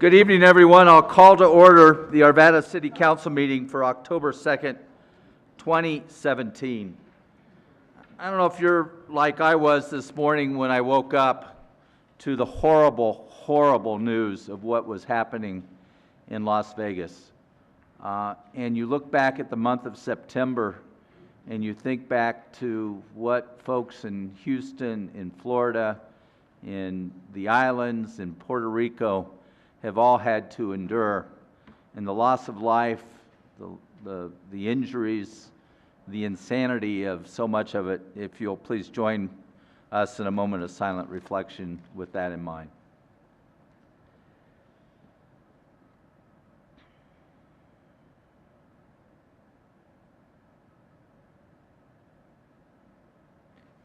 Good evening, everyone. I'll call to order the Arvada City Council meeting for October 2nd, 2017. I don't know if you're like I was this morning when I woke up to the horrible, horrible news of what was happening in Las Vegas. And you look back at the month of September and you think back to what folks in Houston, in Florida, in the islands, in Puerto Rico have all had to endure, and the loss of life, the injuries, the insanity of so much of it. If you'll please join us in a moment of silent reflection with that in mind.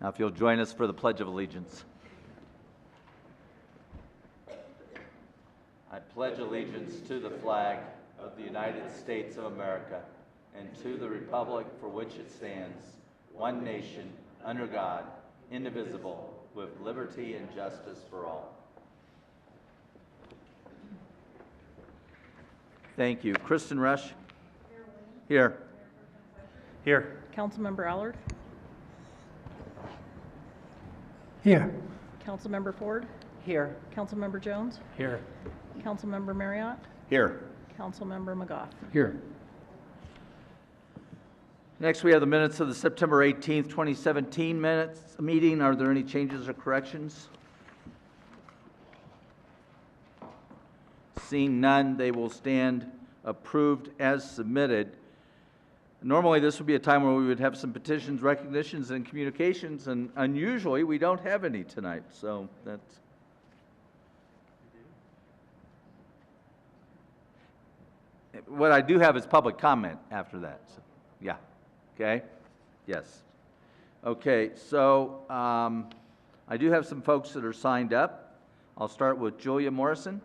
Now if you'll join us for the Pledge of Allegiance. I pledge allegiance to the flag of the United States of America and to the republic for which it stands, one nation, under God, indivisible, with liberty and justice for all. Thank you. Kristen Rush? Here. Here. Councilmember Allard? Here. Councilmember Ford? Here. Councilmember Jones? Here. Councilmember Marriott? Here. Councilmember McGough? Here. Next, we have the minutes of the September 18th, 2017 meeting. Are there any changes or corrections? Seeing none, they will stand approved as submitted. Normally, this would be a time where we would have some petitions, recognitions, and communications, and unusually, we don't have any tonight, so that's... What I do have is public comment after that. So, yeah. Okay? Yes. Okay, so I do have some folks that are signed up. I'll start with Julia Morrison.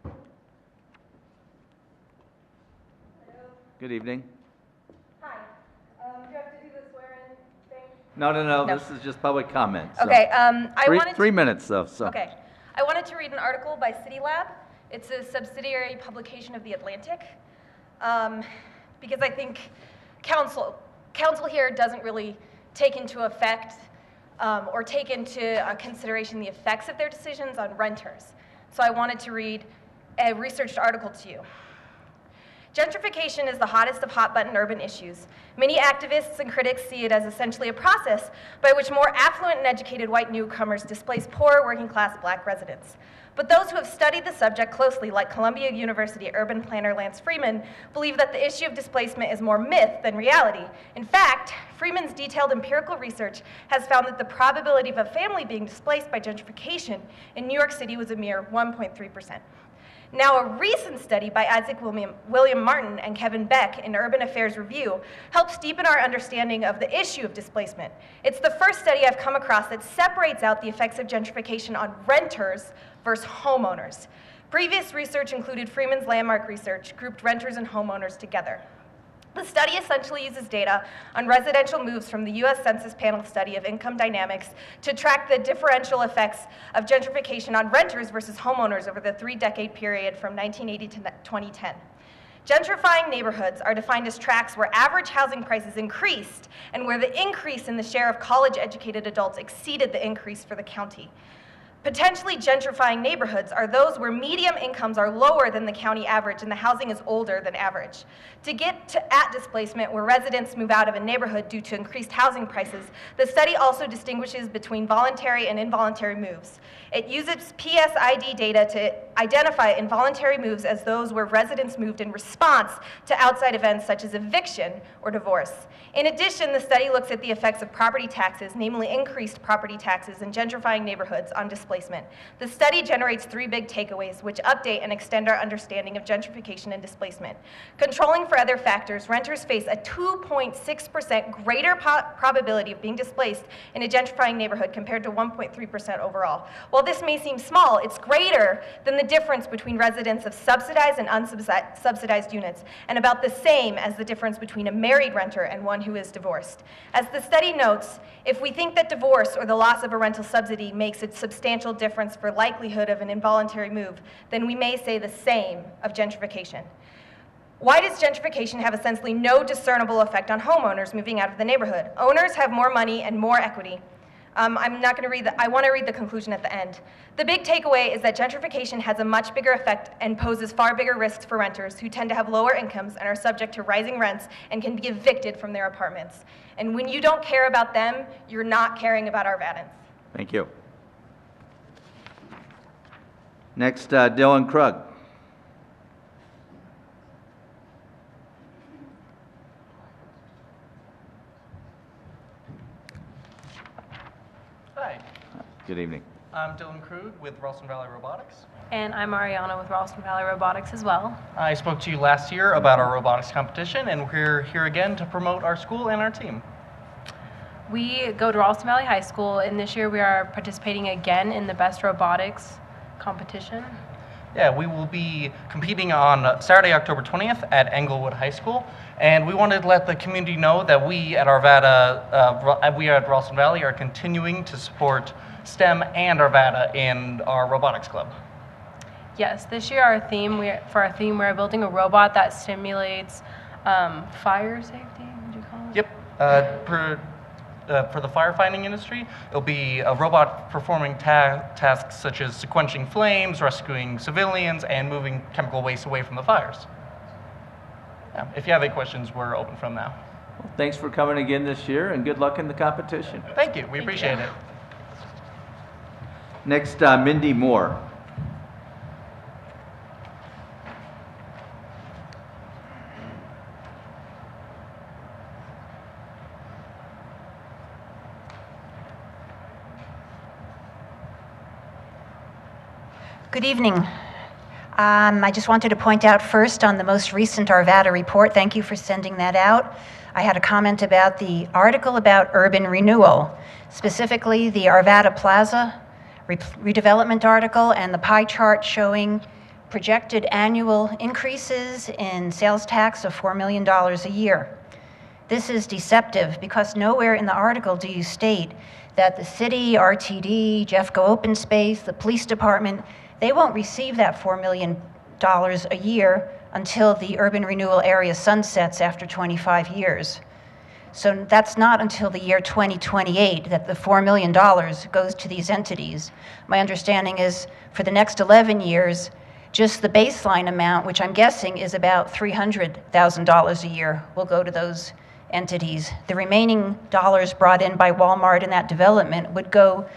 Hello. Good evening. Hi. Do you have to do the swear-in thing? No. No. This is just public comment. So. Okay. I wanted 3 minutes, though. So. Okay. I wanted to read an article by City Lab. It's a subsidiary publication of The Atlantic, because I think council here doesn't really take into effect or take into consideration the effects of their decisions on renters. So I wanted to read a researched article to you. Gentrification is the hottest of hot-button urban issues. Many activists and critics see it as essentially a process by which more affluent and educated white newcomers displace poor, working-class black residents. But those who have studied the subject closely, like Columbia University urban planner Lance Freeman, believe that the issue of displacement is more myth than reality. In fact, Freeman's detailed empirical research has found that the probability of a family being displaced by gentrification in New York City was a mere 1.3%. Now, a recent study by Isaac William Martin and Kevin Beck in Urban Affairs Review helps deepen our understanding of the issue of displacement. It's the first study I've come across that separates out the effects of gentrification on renters versus homeowners. Previous research included Freeman's landmark research, grouped renters and homeowners together. The study essentially uses data on residential moves from the U.S. Census Panel study of income dynamics to track the differential effects of gentrification on renters versus homeowners over the 3-decade period from 1980 to 2010. Gentrifying neighborhoods are defined as tracts where average housing prices increased and where the increase in the share of college-educated adults exceeded the increase for the county. Potentially gentrifying neighborhoods are those where median incomes are lower than the county average and the housing is older than average. To get to at displacement, where residents move out of a neighborhood due to increased housing prices, the study also distinguishes between voluntary and involuntary moves. It uses PSID data to identify involuntary moves as those where residents moved in response to outside events such as eviction or divorce. In addition, the study looks at the effects of property taxes, namely increased property taxes in gentrifying neighborhoods, on displacement displacement. The study generates 3 big takeaways, which update and extend our understanding of gentrification and displacement. Controlling for other factors, renters face a 2.6% greater probability of being displaced in a gentrifying neighborhood compared to 1.3% overall. While this may seem small, it's greater than the difference between residents of subsidized and unsubsidized units, and about the same as the difference between a married renter and one who is divorced. As the study notes, if we think that divorce or the loss of a rental subsidy makes a substantial difference for likelihood of an involuntary move, then we may say the same of gentrification. Why does gentrification have essentially no discernible effect on homeowners moving out of the neighborhood? Owners have more money and more equity. I'm not going to read I want to read the conclusion at the end. The big takeaway is that gentrification has a much bigger effect and poses far bigger risks for renters who tend to have lower incomes and are subject to rising rents and can be evicted from their apartments. And when you don't care about them, you're not caring about Arvadans. Thank you. Next, Dylan Krug. Hi, Good evening. I'm Dylan Krug with Ralston Valley Robotics. And I'm Ariana with Ralston Valley Robotics as well. I spoke to you last year about our robotics competition, and we're here again to promote our school and our team. We go to Ralston Valley High School, and this year we are participating again in the Best Robotics competition. Yeah, we will be competing on Saturday, October 20th at Englewood High School, and we wanted to let the community know that we at Arvada, we at Ralston Valley are continuing to support STEM and Arvada in our robotics club. Yes, this year for our theme, we're building a robot that simulates fire safety, would you call it? Yep. For the firefighting industry, it'll be a robot performing tasks such as quenching flames, rescuing civilians, and moving chemical waste away from the fires. Yeah, if you have any questions, we're open from now. Well, thanks for coming again this year, and good luck in the competition. Thank you. We appreciate it. Next, Mindy Moore. Good evening. I just wanted to point out first on the most recent Arvada report, thank you for sending that out. I had a comment about the article about urban renewal, specifically the Arvada Plaza redevelopment article and the pie chart showing projected annual increases in sales tax of $4 million a year. This is deceptive because nowhere in the article do you state that the city, RTD, Jeffco Open Space, the police department, they won't receive that $4 million a year until the urban renewal area sunsets after 25 years. So that's not until the year 2028 that the $4 million goes to these entities. My understanding is for the next 11 years, just the baseline amount, which I'm guessing is about $300,000 a year, will go to those entities. The remaining dollars brought in by Walmart in that development would go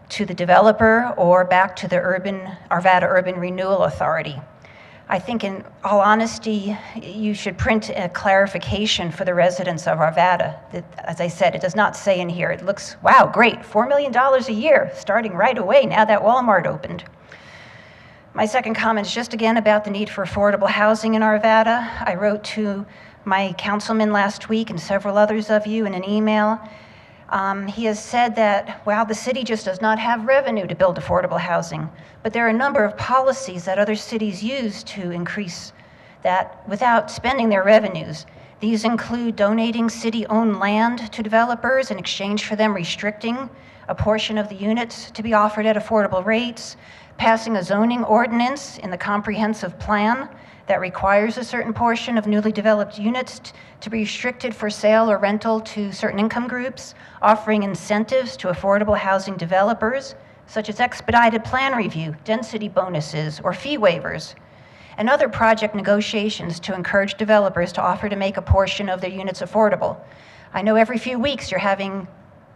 to the developer or back to the Arvada Urban Renewal Authority. I think in all honesty, you should print a clarification for the residents of Arvada. As I said, it does not say in here, it looks, wow, great, $4 million a year, starting right away now that Walmart opened. My second comment is just again about the need for affordable housing in Arvada. I wrote to my councilman last week and several others of you in an email. He has said that, well, the city just does not have revenue to build affordable housing, but there are a number of policies that other cities use to increase that without spending their revenues. These include donating city-owned land to developers in exchange for them restricting a portion of the units to be offered at affordable rates, passing a zoning ordinance in the comprehensive plan that requires a certain portion of newly developed units to be restricted for sale or rental to certain income groups, offering incentives to affordable housing developers, such as expedited plan review, density bonuses, or fee waivers, and other project negotiations to encourage developers to offer to make a portion of their units affordable. I know every few weeks you're having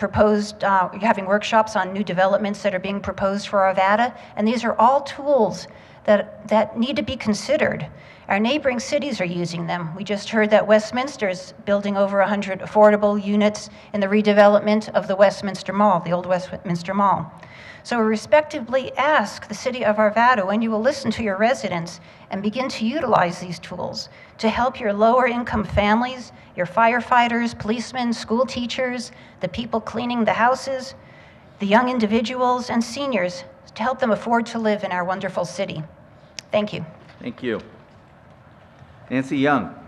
workshops on new developments that are being proposed for Arvada, and these are all tools that need to be considered. Our neighboring cities are using them. We just heard that Westminster is building over 100 affordable units in the redevelopment of the Westminster Mall, the old Westminster Mall. So we respectively ask the city of Arvada when you will listen to your residents and begin to utilize these tools to help your lower income families, your firefighters, policemen, school teachers, the people cleaning the houses, the young individuals and seniors, to help them afford to live in our wonderful city. Thank you. Thank you. Nancy Young.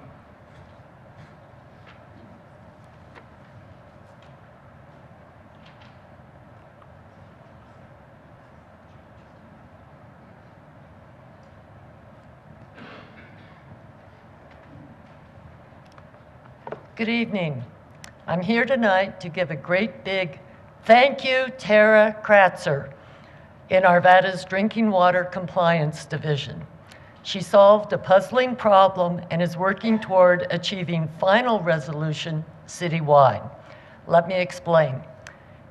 Good evening. I'm here tonight to give a great big thank you, Tara Kratzer, in Arvada's Drinking Water Compliance Division. She solved a puzzling problem and is working toward achieving final resolution citywide. Let me explain.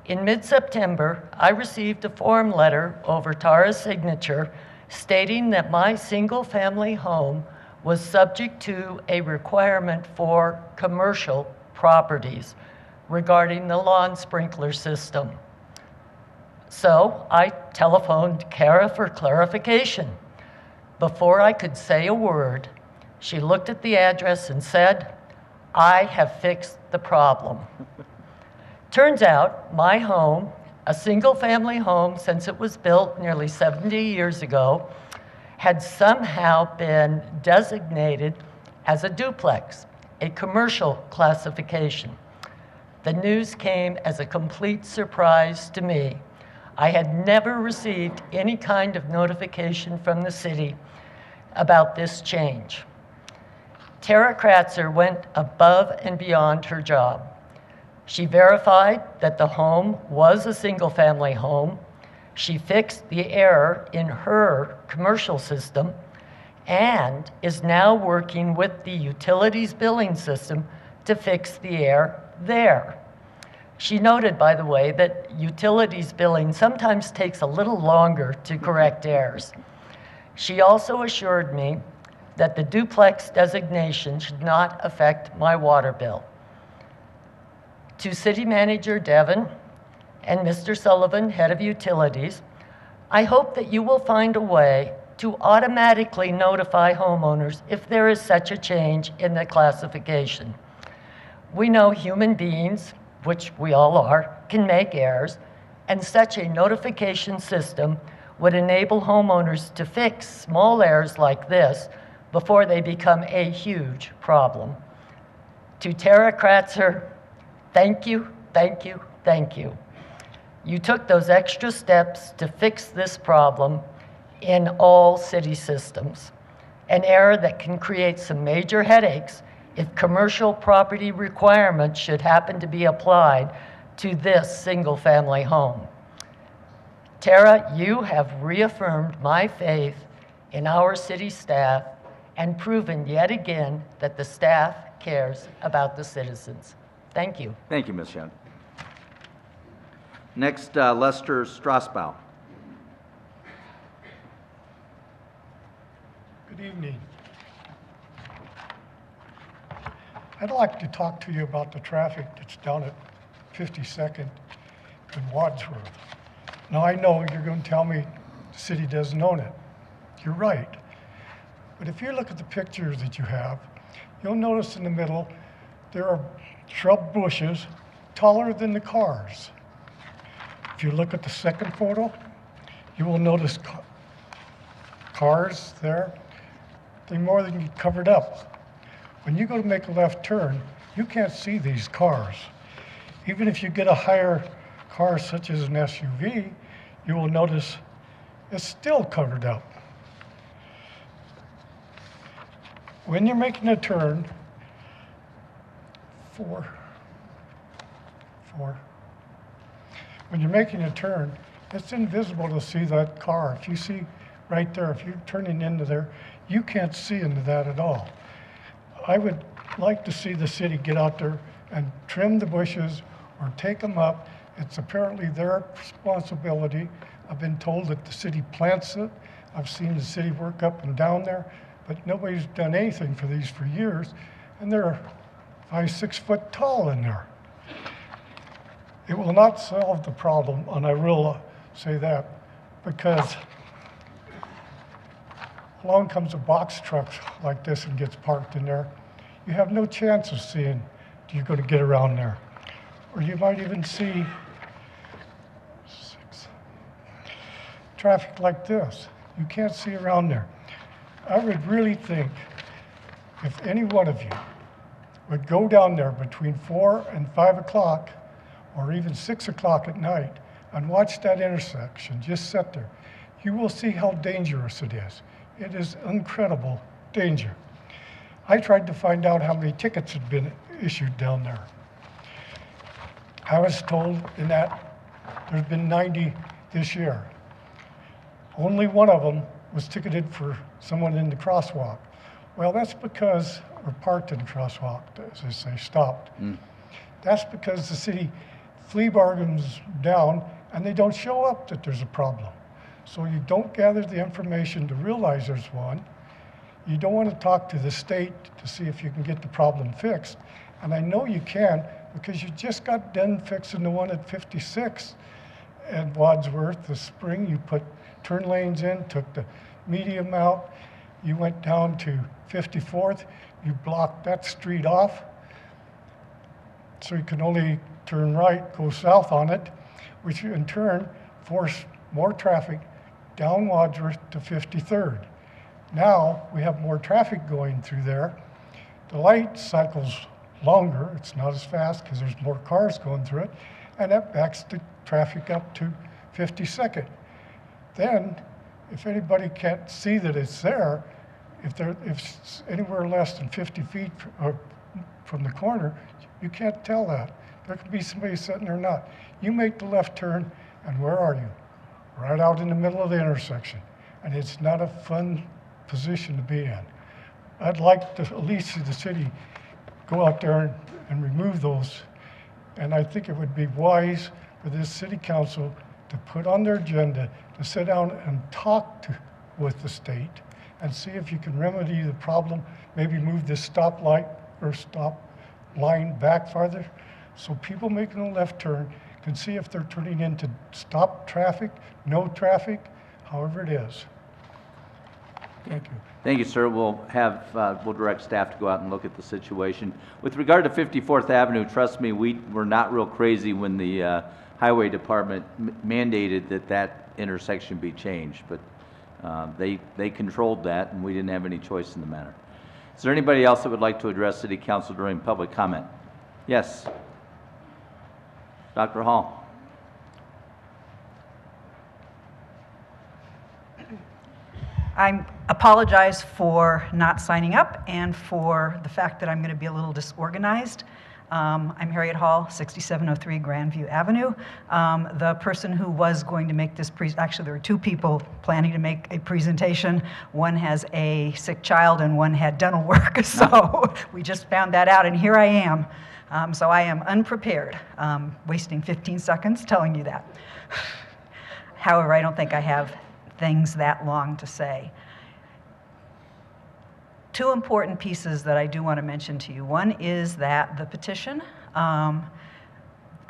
In mid-September, I received a form letter over Tara's signature stating that my single-family home was subject to a requirement for commercial properties regarding the lawn sprinkler system. So I telephoned Kara for clarification. Before I could say a word, she looked at the address and said, "I have fixed the problem." Turns out my home, a single-family home since it was built nearly 70 years ago, had somehow been designated as a duplex, a commercial classification. The news came as a complete surprise to me. I had never received any kind of notification from the city about this change. Tara Kratzer went above and beyond her job. She verified that the home was a single-family home. She fixed the error in her commercial system and is now working with the utilities billing system to fix the error there. She noted, by the way, that utilities billing sometimes takes a little longer to correct errors. She also assured me that the duplex designation should not affect my water bill. To City Manager Devon and Mr. Sullivan, Head of Utilities, I hope that you will find a way to automatically notify homeowners if there is such a change in the classification. We know human beings, which we all are, can make errors, and such a notification system would enable homeowners to fix small errors like this before they become a huge problem. To Tara Kratzer, thank you, thank you, thank you. You took those extra steps to fix this problem in all city systems, an error that can create some major headaches if commercial property requirements should happen to be applied to this single-family home. Tara, you have reaffirmed my faith in our city staff and proven yet again that the staff cares about the citizens. Thank you. Thank you, Ms. Young. Next, Lester Strasbow. Good evening. I'd like to talk to you about the traffic that's down at 52nd and Wadsworth. Now, I know you're going to tell me the city doesn't own it. You're right. But if you look at the pictures that you have, you'll notice in the middle there are shrub bushes taller than the cars. If you look at the second photo, you will notice cars there. They're more than covered up. When you go to make a left turn, you can't see these cars. Even if you get a higher car such as an SUV, you will notice it's still covered up. When you're making a turn, when you're making a turn, it's invisible to see that car. If you see right there, if you're turning into there, you can't see into that at all. I would like to see the city get out there and trim the bushes or take them up. It's apparently their responsibility. I've been told that the city plants it. I've seen the city work up and down there. but nobody's done anything for these for years, and they're 5, 6 foot tall in there. It will not solve the problem, and I will say that, because along comes a box truck like this and gets parked in there. You have no chance of seeing you're going to get around there. Or you might even see traffic like this. You can't see around there. I would really think if any one of you would go down there between 4 and 5 o'clock, or even 6 o'clock at night, and watch that intersection, just sit there, you will see how dangerous it is. It is incredible danger. I tried to find out how many tickets had been issued down there. I was told in that there's been 90 this year. Only one of them was ticketed for someone in the crosswalk. Well, that's because, or parked in the crosswalk, as they say, stopped. That's because the city flea bargains down and they don't show up that there's a problem. So you don't gather the information to realize there's one. You don't want to talk to the state to see if you can get the problem fixed. And I know you can, because you just got done fixing the one at 56 at Wadsworth this spring. You put turn lanes in, took the medium out. You went down to 54th. You blocked that street off, so you can only turn right, go south on it, which in turn forced more traffic down Wadsworth to 53rd. Now we have more traffic going through there. The light cycle's longer. It's not as fast because there's more cars going through it, and that backs the traffic up to 52nd. Then, if anybody can't see that it's there, if it's anywhere less than 50 feet from the corner, you can't tell that. There could be somebody sitting there not. You make the left turn, and where are you? Right out in the middle of the intersection. And it's not a fun position to be in. I'd like to at least see the city go out there and remove those. And I think it would be wise for this city council to put on their agenda to sit down and talk with the state and see if you can remedy the problem, maybe move this stop light or stop line back farther, so people making a left turn can see if they're turning into stop traffic, no traffic, however it is. Thank you. Thank you, sir. We'll direct staff to go out and look at the situation. With regard to 54th Avenue, trust me, we were not real crazy when the Highway Department mandated that intersection be changed, but they controlled that, and we didn't have any choice in the matter. Is there anybody else that would like to address City Council during public comment? Yes. Dr. Hall. I apologize for not signing up and for the fact that I'm going to be a little disorganized. I'm Harriet Hall, 6703 Grandview Avenue. The person who was going to make this actually there were two people planning to make a presentation. One has a sick child and one had dental work, so we just found that out, and here I am. So I am unprepared, wasting 15 seconds telling you that. However, I don't think I have things that long to say. Two important pieces that I do want to mention to you. One is that the petition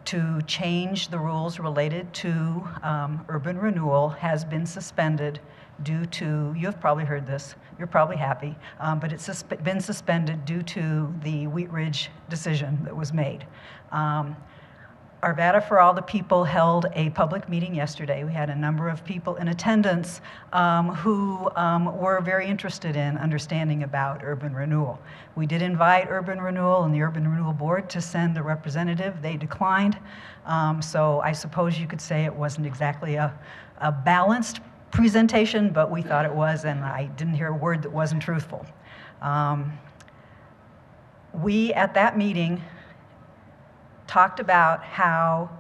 to change the rules related to urban renewal has been suspended due to, you have probably heard this, you're probably happy, but it's been suspended due to the Wheat Ridge decision that was made. Arvada for All the People held a public meeting yesterday. We had a number of people in attendance who were very interested in understanding about urban renewal. We did invite Urban Renewal and the Urban Renewal Board to send a representative. They declined. So I suppose you could say it wasn't exactly a balanced presentation, but we thought it was, and I didn't hear a word that wasn't truthful. We, at that meeting, talked about how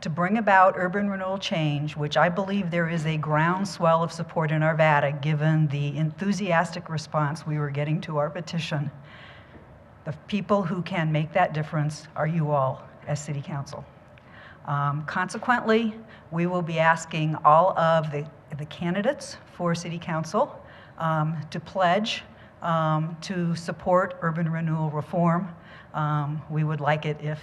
to bring about urban renewal change, which I believe there is a groundswell of support in Arvada given the enthusiastic response we were getting to our petition. The people who can make that difference are you all as City Council. Consequently, we will be asking all of the candidates for City Council to pledge to support urban renewal reform. We would like it if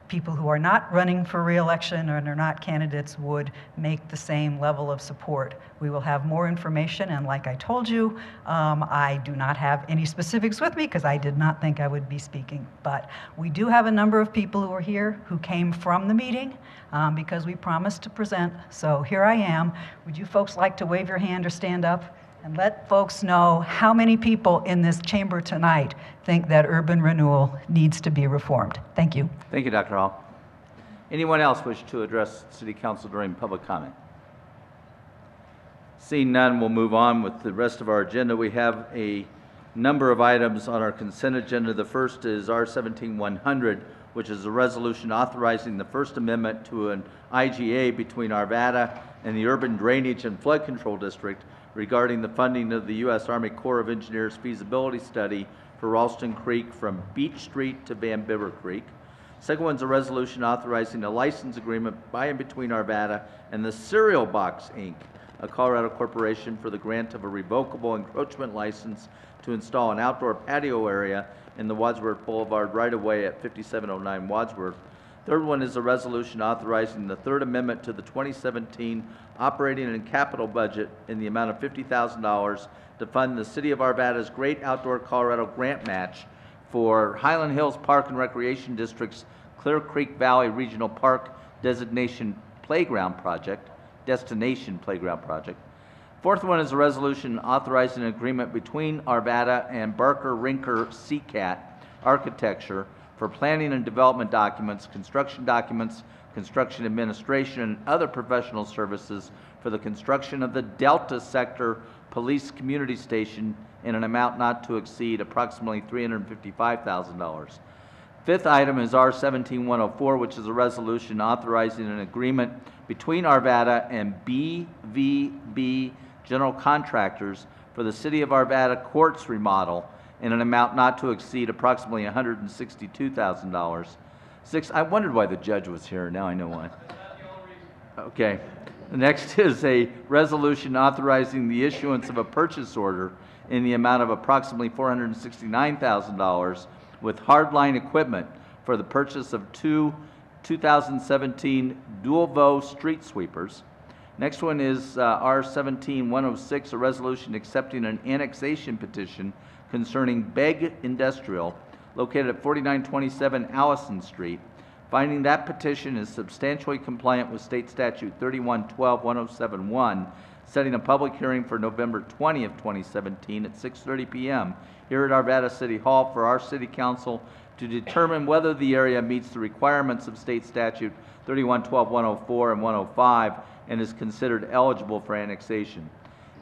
people who are not running for re-election or are not candidates would make the same level of support. We will have more information, and like I told you, I do not have any specifics with me because I did not think I would be speaking. But we do have a number of people who are here who came from the meeting because we promised to present. So here I am. Would you folks like to wave your hand or stand up and let folks know how many people in this chamber tonight think that urban renewal needs to be reformed? Thank you. Thank you, Dr. Hall. Anyone else wish to address City Council during public comment? Seeing none, we'll move on with the rest of our agenda. We have a number of items on our consent agenda. The first is R-17-100, which is a resolution authorizing the First Amendment to an IGA between Arvada and the Urban Drainage and Flood Control District regarding the funding of the U.S. Army Corps of Engineers feasibility study for Ralston Creek from Beach Street to Van Bibber Creek. Second one's a resolution authorizing a license agreement by and between Arvada and the Cereal Box, Inc., a Colorado corporation, for the grant of a revocable encroachment license to install an outdoor patio area in the Wadsworth Boulevard right-of-way at 5709 Wadsworth. Third one is a resolution authorizing the Third Amendment to the 2017 operating and capital budget in the amount of $50,000 to fund the City of Arvada's Great Outdoor Colorado Grant Match for Highland Hills Park and Recreation District's Clear Creek Valley Regional Park Destination Playground Project. Fourth one is a resolution authorizing an agreement between Arvada and Barker Rinker CCAT Architecture for planning and development documents, construction administration, and other professional services for the construction of the Delta Sector Police Community Station in an amount not to exceed approximately $355,000. Fifth item is R-17-104, which is a resolution authorizing an agreement between Arvada and BVB General Contractors for the City of Arvada Courts remodel in an amount not to exceed approximately $162,000. Six, I wondered why the judge was here. Now I know why. Okay. The next is a resolution authorizing the issuance of a purchase order in the amount of approximately $469,000 with hardline equipment for the purchase of two 2017 Dualvo street sweepers. Next one is R-17-106, a resolution accepting an annexation petition concerning Begg Industrial, located at 4927 Allison Street, finding that petition is substantially compliant with State Statute 3112-1071, setting a public hearing for November 20th, 2017 at 6:30 p.m. here at Arvada City Hall for our City Council to determine whether the area meets the requirements of State Statute 3112-104 and 105 and is considered eligible for annexation.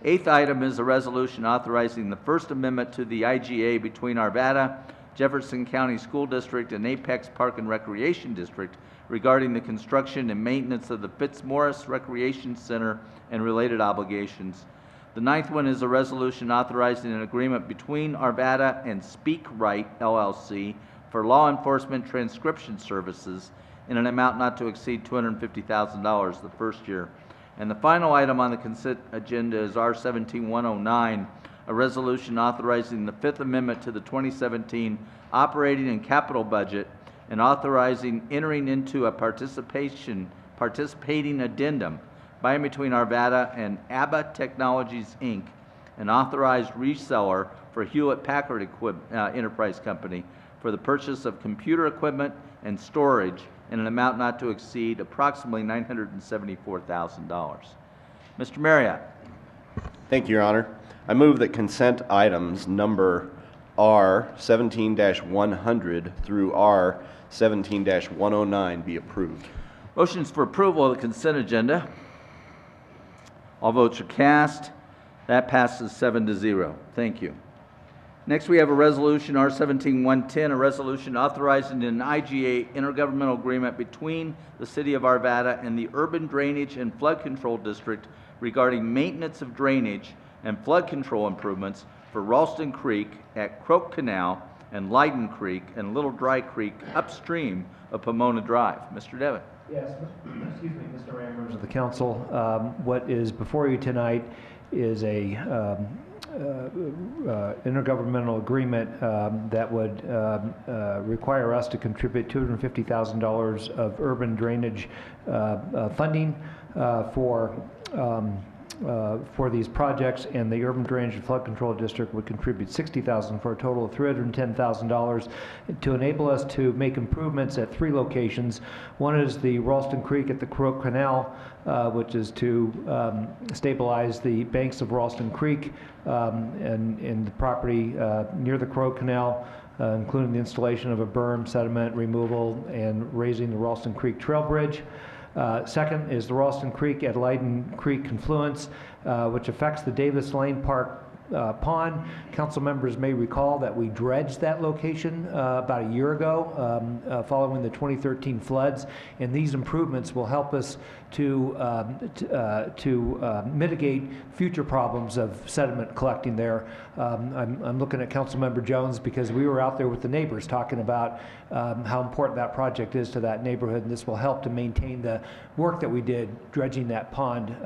Eighth item is a resolution authorizing the First Amendment to the IGA between Arvada, Jefferson County School District, and Apex Park and Recreation District regarding the construction and maintenance of the Fitzmaurice Recreation Center and related obligations. The ninth one is a resolution authorizing an agreement between Arvada and Speak Right, LLC for law enforcement transcription services in an amount not to exceed $250,000 the first year. And the final item on the consent agenda is R-17-109, a resolution authorizing the Fifth Amendment to the 2017 operating and capital budget and authorizing entering into a participating addendum by and between Arvada and ABBA Technologies, Inc., an authorized reseller for Hewlett-Packard Enterprise Company for the purchase of computer equipment and storage in an amount not to exceed approximately $974,000. Mr. Marriott. Thank you, Your Honor. I move that consent items number R-17-100 through R-17-109 be approved. Motions for approval of the consent agenda. All votes are cast. That passes 7-0. Thank you. Next, we have a resolution, R-17-110, a resolution authorizing an IGA intergovernmental agreement between the City of Arvada and the Urban Drainage and Flood Control District regarding maintenance of drainage and flood control improvements for Ralston Creek at Croak Canal and Leiden Creek and Little Dry Creek upstream of Pomona Drive. Mr. Devon. Yes, excuse me, Mr. Mayor, members of the council. What is before you tonight is a intergovernmental agreement that would require us to contribute $250,000 of urban drainage funding for these projects, and the Urban Drainage and Flood Control District would contribute $60,000 for a total of $310,000 to enable us to make improvements at 3 locations. One is the Ralston Creek at the Crook Canal, which is to stabilize the banks of Ralston Creek and the property near the Crook Canal, including the installation of a berm, sediment removal, and raising the Ralston Creek Trail Bridge. Second is the Ralston Creek at Leiden Creek confluence, which affects the Davis Lane Park pond. Council members may recall that we dredged that location about a year ago following the 2013 floods, and these improvements will help us to mitigate future problems of sediment collecting there. I'm looking at Councilmember Jones because we were out there with the neighbors talking about how important that project is to that neighborhood, and this will help to maintain the work that we did dredging that pond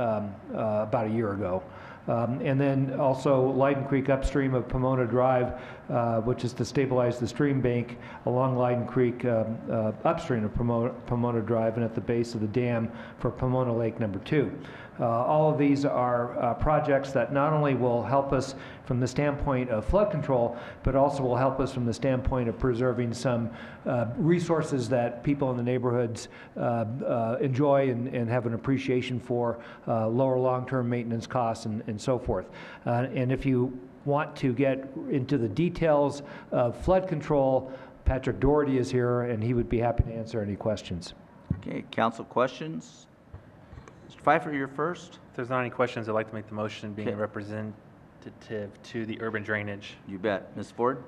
about a year ago. And then also Leiden Creek upstream of Pomona Drive, which is to stabilize the stream bank along Leiden Creek upstream of Pomona Drive and at the base of the dam for Pomona Lake number 2. All of these are projects that not only will help us from the standpoint of flood control, but also will help us from the standpoint of preserving some resources that people in the neighborhoods enjoy and have an appreciation for, lower long-term maintenance costs and so forth. And if you want to get into the details of flood control, Patrick Doherty is here and he would be happy to answer any questions. Okay, council questions? Mr. Pfeiffer, you're first. If there's not any questions, I'd like to make the motion being a representative to the urban drainage. You bet. Ms. Ford?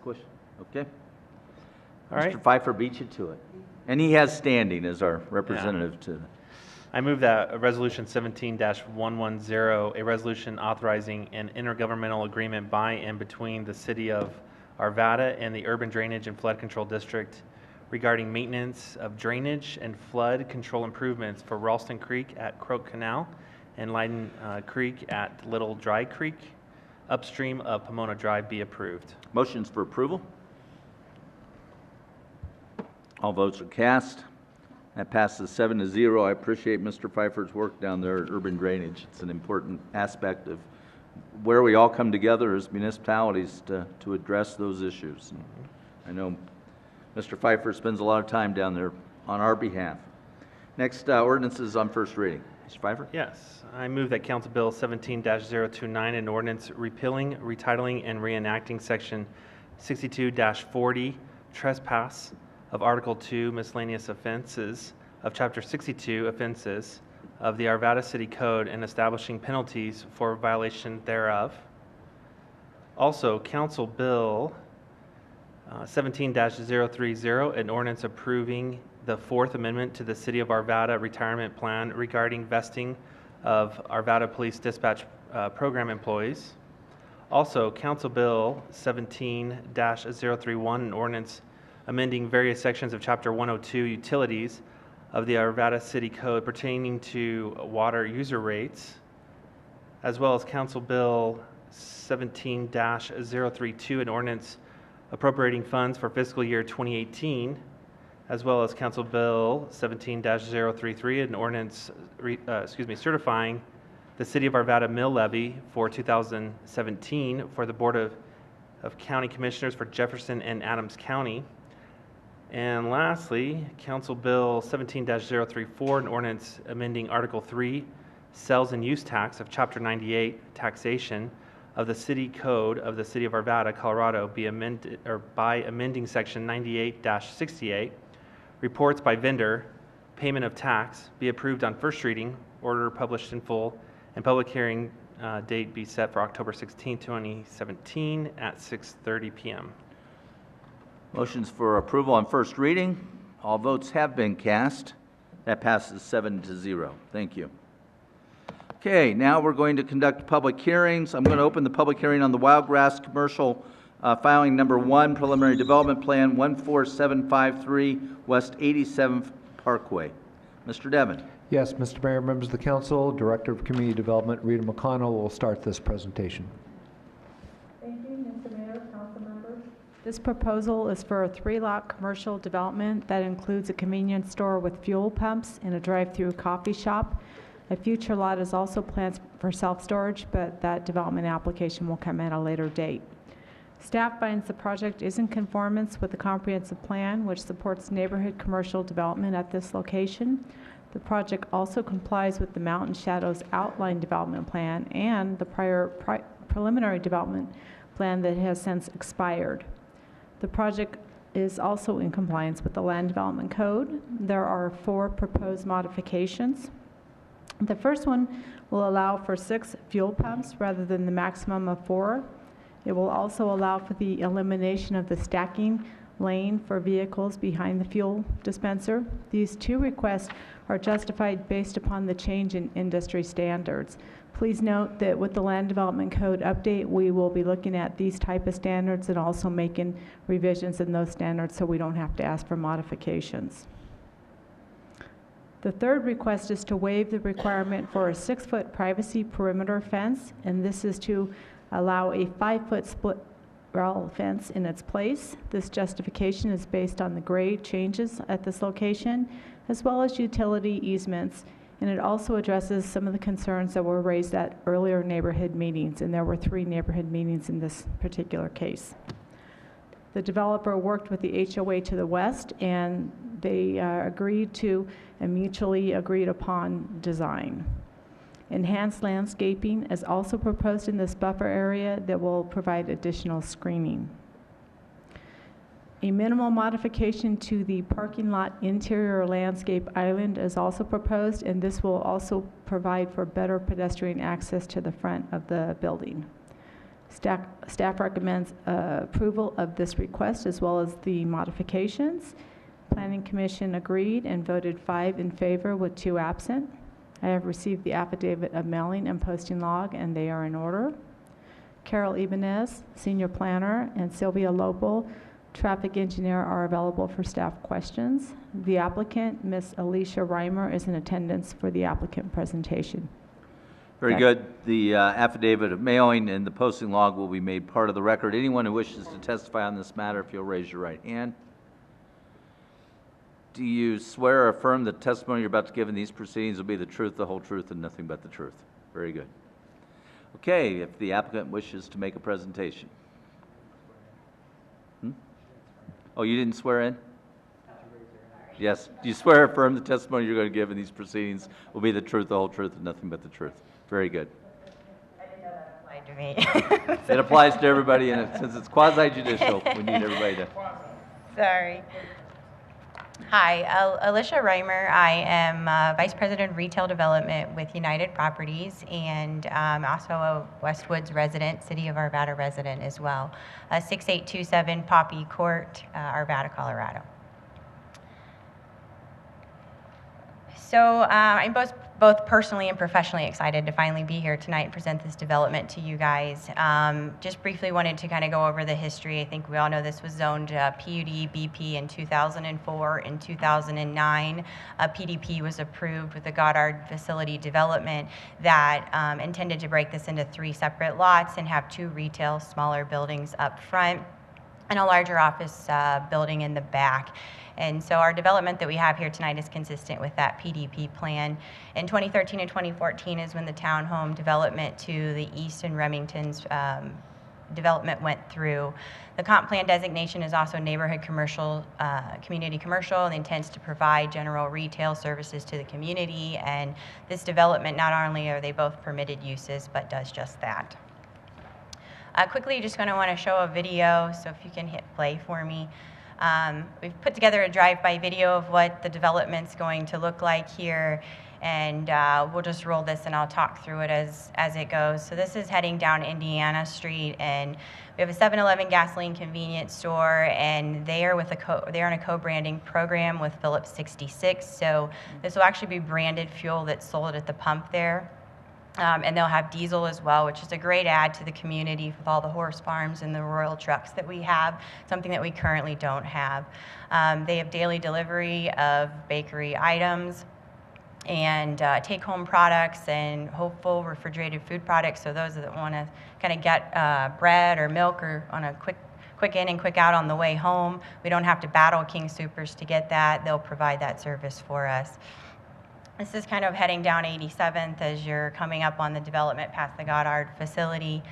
Question? Okay. All right. Mr. Pfeiffer beat you to it. And he has standing as our representative to. I move that Resolution 17-110, a resolution authorizing an intergovernmental agreement by and between the City of Arvada and the Urban Drainage and Flood Control District regarding maintenance of drainage and flood control improvements for Ralston Creek at Croak Canal and Leiden Creek at Little Dry Creek, upstream of Pomona Drive, be approved. Motions for approval? All votes are cast. That passes 7-0. I appreciate Mr. Pfeiffer's work down there at urban drainage. It's an important aspect of where we all come together as municipalities to address those issues. And I know Mr. Pfeiffer spends a lot of time down there on our behalf. Next ordinance is on first reading. Mr. Pfeiffer? Yes. I move that Council Bill 17-029, an ordinance repealing, retitling, and reenacting Section 62-40, trespass of Article 2, miscellaneous offenses of Chapter 62, offenses of the Arvada City Code and establishing penalties for violation thereof. Also, Council Bill 17-030, an ordinance approving the Fourth Amendment to the City of Arvada Retirement Plan regarding vesting of Arvada Police Dispatch Program employees. Also, Council Bill 17-031, an ordinance amending various sections of Chapter 102, Utilities of the Arvada City Code pertaining to water user rates, as well as Council Bill 17-032, an ordinance appropriating funds for fiscal year 2018, as well as Council Bill 17-033, an ordinance certifying the City of Arvada mill levy for 2017 for the Board of County Commissioners for Jefferson and Adams County. And lastly, Council Bill 17-034, an ordinance amending Article 3, Sales and Use Tax of Chapter 98, Taxation of the City Code of the City of Arvada, Colorado, be amended, or by amending Section 98-68, reports by vendor, payment of tax, be approved on first reading, order published in full, and public hearing date be set for October 16, 2017 at 6:30 p.m. Motions for approval on first reading. All votes have been cast. That passes 7-0. Thank you. Okay, now we're going to conduct public hearings. I'm going to open the public hearing on the Wildgrass Commercial Filing Number 1, Preliminary Development Plan 14753 West 87th Parkway. Mr. Devon. Yes, Mr. Mayor, members of the council, Director of Community Development Rita McConnell will start this presentation. This proposal is for a 3-lot commercial development that includes a convenience store with fuel pumps and a drive-through coffee shop. A future lot is also planned for self-storage, but that development application will come at a later date. Staff finds the project is in conformance with the comprehensive plan, which supports neighborhood commercial development at this location. The project also complies with the Mountain Shadows outline development plan and the prior preliminary development plan that has since expired. The project is also in compliance with the Land Development Code. There are 4 proposed modifications. The first one will allow for 6 fuel pumps rather than the maximum of 4. It will also allow for the elimination of the stacking lane for vehicles behind the fuel dispenser. These 2 requests are justified based upon the change in industry standards. Please note that with the Land Development Code update, we will be looking at these type of standards and also making revisions in those standards so we don't have to ask for modifications. The third request is to waive the requirement for a 6-foot privacy perimeter fence, and this is to allow a 5-foot split rail fence in its place. This justification is based on the grade changes at this location, as well as utility easements, and it also addresses some of the concerns that were raised at earlier neighborhood meetings, and there were 3 neighborhood meetings in this particular case. The developer worked with the HOA to the west, and they agreed to a mutually agreed upon design. Enhanced landscaping is also proposed in this buffer area that will provide additional screening. A minimal modification to the parking lot interior landscape island is also proposed, and this will also provide for better pedestrian access to the front of the building. Staff recommends approval of this request as well as the modifications. Planning Commission agreed and voted 5 in favor with 2 absent. I have received the affidavit of mailing and posting log, and they are in order. Carol Ibanez, Senior Planner, and Sylvia Lopel, Traffic Engineer, are available for staff questions. The applicant, Ms. Alicia Reimer, is in attendance for the applicant presentation. Very good. The affidavit of mailing and the posting log will be made part of the record. Anyone who wishes to testify on this matter, if you'll raise your right hand. Do you swear or affirm that the testimony you're about to give in these proceedings will be the truth, the whole truth, and nothing but the truth? Very good. Okay, if the applicant wishes to make a presentation. Oh, you didn't swear in? Yes. Do you swear or affirm the testimony you're going to give in these proceedings will be the truth, the whole truth, and nothing but the truth? Very good. I didn't know that applied to me. It applies to everybody, and since it's quasi-judicial, we need everybody to... Sorry. Hi, Alicia Reimer. I am Vice President of Retail Development with United Properties, and also a Westwoods resident, City of Arvada resident as well. 6827 Poppy Court, Arvada, Colorado. So I'm both personally and professionally excited to finally be here tonight and present this development to you guys. Just briefly wanted to kind of go over the history. I think we all know this was zoned PUD BP in 2004. In 2009, a PDP was approved with the Goddard facility development that intended to break this into 3 separate lots and have 2 retail smaller buildings up front and a larger office building in the back. And so our development that we have here tonight is consistent with that PDP plan. In 2013 and 2014 is when the townhome development to the east in Remington's development went through. The comp plan designation is also neighborhood commercial, community commercial, and intends to provide general retail services to the community. And this development, not only are they both permitted uses, but does just that. Quickly, just going to want to show a video, so if you can hit play for me. We've put together a drive-by video of what the development's going to look like here, and we'll just roll this and I'll talk through it as it goes. So this is heading down Indiana Street, and we have a 7-Eleven gasoline convenience store, and they are they're on a co-branding program with Phillips 66. So this will actually be branded fuel that's sold at the pump there. And they'll have diesel as well, which is a great add to the community with all the horse farms and the rural trucks that we have, something that we currently don't have. They have daily delivery of bakery items and take-home products and hopeful refrigerated food products. So those that want to kind of get bread or milk or on a quick quick in and quick out on the way home. We don't have to battle King Soopers to get that. They'll provide that service for us. This is kind of heading down 87th as you're coming up on the development past the Goddard facility.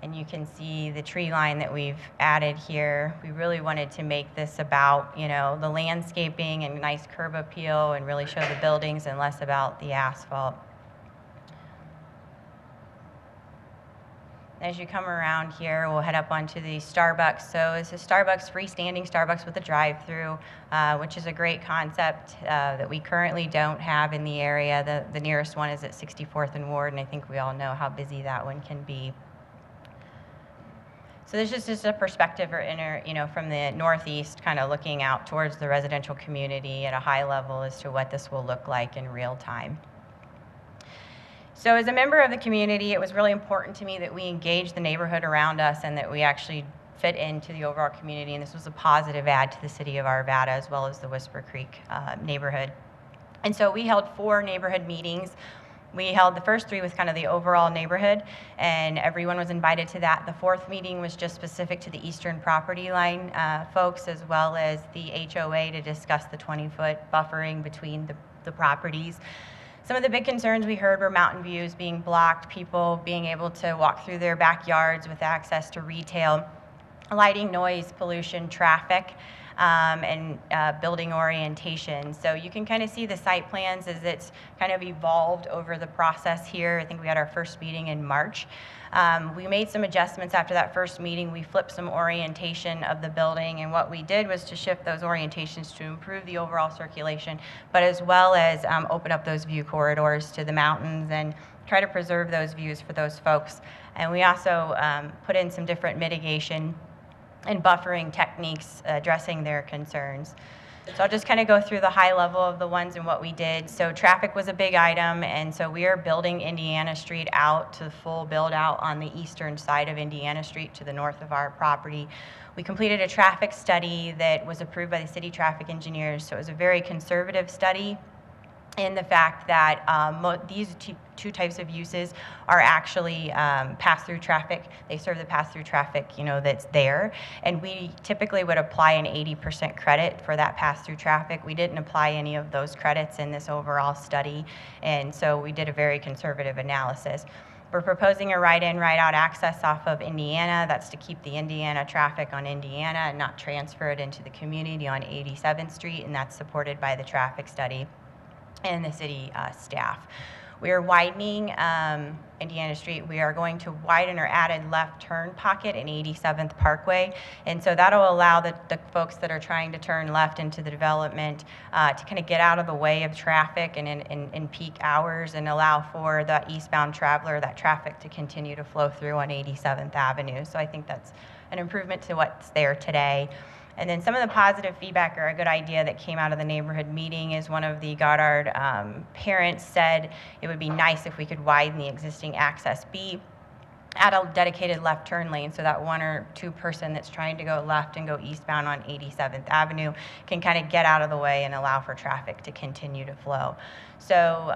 And you can see the tree line that we've added here. We really wanted to make this about, you know, the landscaping and nice curb appeal and really show the buildings and less about the asphalt. As you come around here, we'll head up onto the Starbucks. So it's a Starbucks, freestanding Starbucks with a drive-through, which is a great concept that we currently don't have in the area. The nearest one is at 64th and Ward, and I think we all know how busy that one can be. So this is just a perspective from the northeast, kind of looking out towards the residential community at a high level as to what this will look like in real time. So as a member of the community, it was really important to me that we engage the neighborhood around us and that we actually fit into the overall community, and this was a positive add to the city of Arvada as well as the Whisper Creek neighborhood. And so we held 4 neighborhood meetings. We held the first 3 with kind of the overall neighborhood, and everyone was invited to that. The 4th meeting was just specific to the eastern property line folks, as well as the HOA, to discuss the 20-foot buffering between the properties. Some of the big concerns we heard were mountain views being blocked, people being able to walk through their backyards with access to retail, lighting, noise, pollution, traffic, and building orientation. So you can kind of see the site plans as it's kind of evolved over the process here. I think we had our first meeting in March. We made some adjustments after that first meeting. We flipped some orientation of the building, and what we did was to shift those orientations to improve the overall circulation, but as well as open up those view corridors to the mountains and try to preserve those views for those folks. And we also put in some different mitigation and buffering techniques addressing their concerns. So I'll just kind of go through the high level of the ones and what we did. So traffic was a big item, and so we are building Indiana Street out to full build out on the eastern side of Indiana Street to the north of our property. We completed a traffic study that was approved by the city traffic engineers, so it was a very conservative study in the fact that these two types of uses are actually pass-through traffic. They serve the pass-through traffic, you know, that's there. And we typically would apply an 80% credit for that pass-through traffic. We didn't apply any of those credits in this overall study, and so we did a very conservative analysis. We're proposing a right-in, right-out access off of Indiana. That's to keep the Indiana traffic on Indiana and not transfer it into the community on 87th Street, and that's supported by the traffic study and the city staff. We are widening Indiana Street. We are going to widen or add a left turn pocket in 87th Parkway. And so that'll allow the folks that are trying to turn left into the development to kind of get out of the way of traffic and in peak hours and allow for the eastbound traveler, that traffic, to continue to flow through on 87th Avenue. So I think that's an improvement to what's there today. And then some of the positive feedback or a good idea that came out of the neighborhood meeting is one of the Goddard parents said it would be nice if we could widen the existing access B, add a dedicated left turn lane so that 1 or 2 person that's trying to go left and go eastbound on 87th Avenue can kind of get out of the way and allow for traffic to continue to flow. So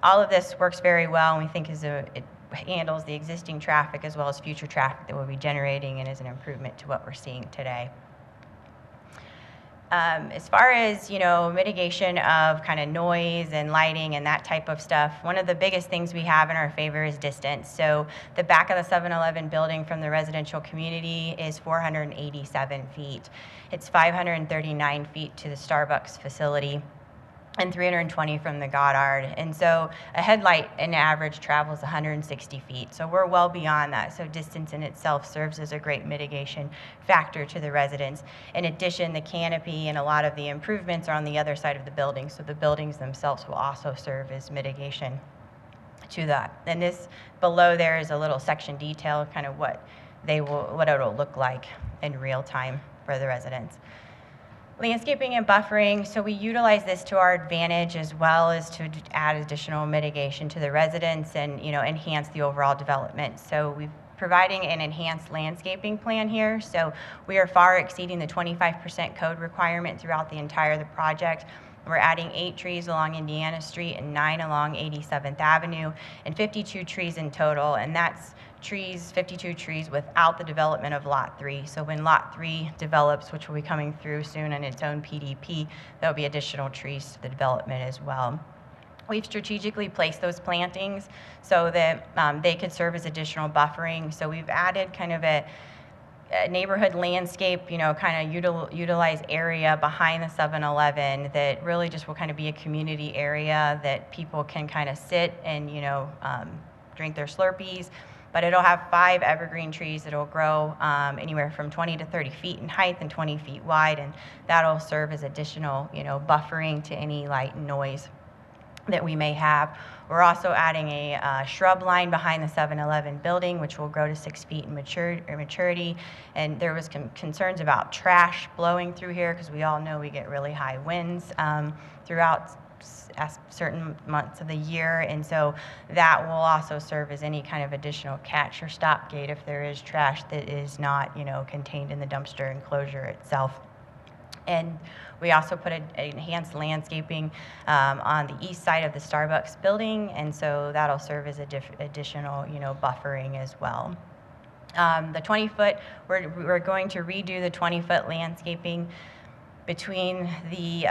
all of this works very well, and we think it handles the existing traffic as well as future traffic that we'll be generating and is an improvement to what we're seeing today. As far as, you know, mitigation of kind of noise and lighting and that type of stuff, one of the biggest things we have in our favor is distance. So the back of the 7-Eleven building from the residential community is 487 feet. It's 539 feet to the Starbucks facility and 320 from the Goddard. And so a headlight in average travels 160 feet. So we're well beyond that. So distance in itself serves as a great mitigation factor to the residents. In addition, the canopy and a lot of the improvements are on the other side of the building. So the buildings themselves will also serve as mitigation to that. And this below there is a little section detail, kind of what it'll look like in real time for the residents. Landscaping and buffering, so we utilize this to our advantage as well as to add additional mitigation to the residents and, you know, enhance the overall development. So we're providing an enhanced landscaping plan here. So we are far exceeding the 25% code requirement throughout the entire project. We're adding 8 trees along Indiana Street and 9 along 87th Avenue, and 52 trees in total, and that's 52 trees without the development of Lot 3. So when Lot 3 develops, which will be coming through soon in its own PDP, there'll be additional trees to the development as well. We've strategically placed those plantings so that they could serve as additional buffering. So we've added kind of a neighborhood landscape, kind of utilize area behind the 7-Eleven that really just will kind of be a community area that people can kind of sit and, drink their Slurpees. But it'll have 5 evergreen trees that will grow anywhere from 20 to 30 feet in height and 20 feet wide, and that'll serve as additional, buffering to any light and noise that we may have. We're also adding a shrub line behind the 7-Eleven building, which will grow to 6 feet in maturity. And there was concerns about trash blowing through here because we all know we get really high winds throughout certain months of the year, and so that will also serve as any kind of additional catch or stop gate if there is trash that is not, contained in the dumpster enclosure itself. And we also put enhanced landscaping on the east side of the Starbucks building, and so that'll serve as additional, buffering as well. The 20-foot, we're going to redo the 20-foot landscaping between the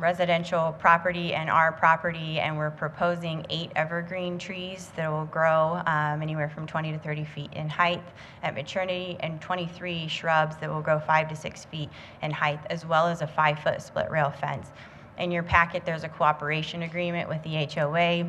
residential property and our property, and we're proposing 8 evergreen trees that will grow anywhere from 20 to 30 feet in height at maturity, and 23 shrubs that will grow 5 to 6 feet in height, as well as a 5-foot split rail fence. In your packet, there's a cooperation agreement with the HOA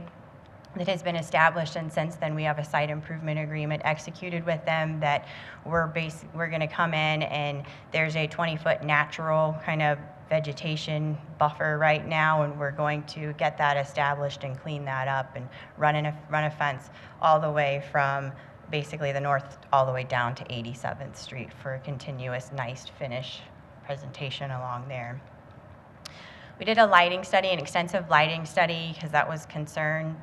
that has been established, and since then we have a site improvement agreement executed with them that we're going to come in, and there's a 20-foot natural kind of vegetation buffer right now, and we're going to get that established and clean that up and run a fence all the way from basically the north all the way down to 87th Street for a continuous nice finish presentation along there. We did a lighting study, an extensive lighting study, because that was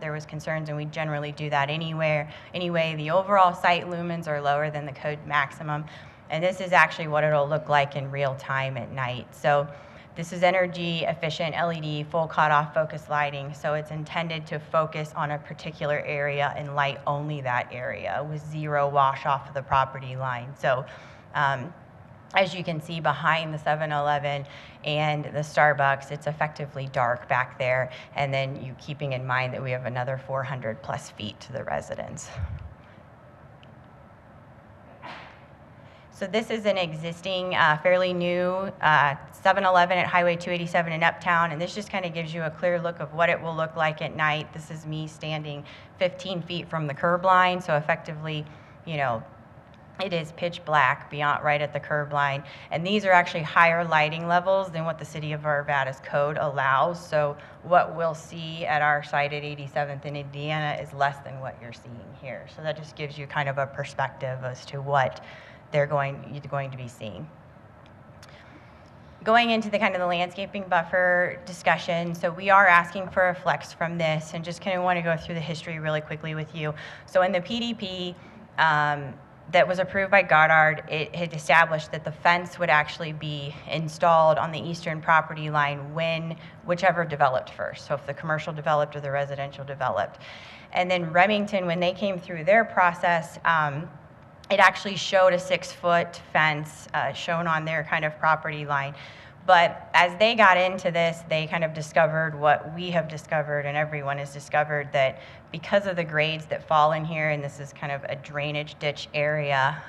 there was concerns, and we generally do that anyway. The overall site lumens are lower than the code maximum, and this is actually what it'll look like in real time at night. So this is energy efficient LED full cutoff focus lighting, so it's intended to focus on a particular area and light only that area with 0 wash off of the property line. So as you can see behind the 7-Eleven and the Starbucks, it's effectively dark back there, and then you keeping in mind that we have another 400 plus feet to the residence. So this is an existing, fairly new 7-Eleven at Highway 287 in Uptown, and this just kind of gives you a clear look of what it will look like at night. This is me standing 15 feet from the curb line, so effectively, it is pitch black beyond right at the curb line, and these are actually higher lighting levels than what the city of Arvada's code allows. So what we'll see at our site at 87th and Indiana is less than what you're seeing here. So that just gives you kind of a perspective as to what you're going to be seeing. Going into the kind of the landscaping buffer discussion, so we are asking for a flex from this, and just kind of want to go through the history really quickly with you. So in the PDP, that was approved by Goddard, it had established that the fence would actually be installed on the eastern property line whichever developed first. So if the commercial developed or the residential developed. And then Remington, when they came through their process, it actually showed a 6-foot fence shown on their kind of property line. But as they got into this, they kind of discovered what we have discovered, and everyone has discovered, that because of the grades that fall in here, and this is kind of a drainage ditch area,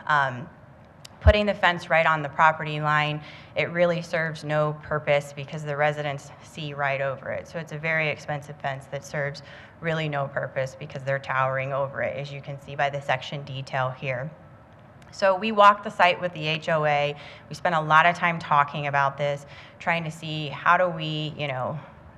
putting the fence right on the property line, it really serves no purpose because the residents see right over it. So it's a very expensive fence that serves really no purpose because they're towering over it, as you can see by the section detail here. So we walked the site with the HOA. We spent a lot of time talking about this, trying to see how do we,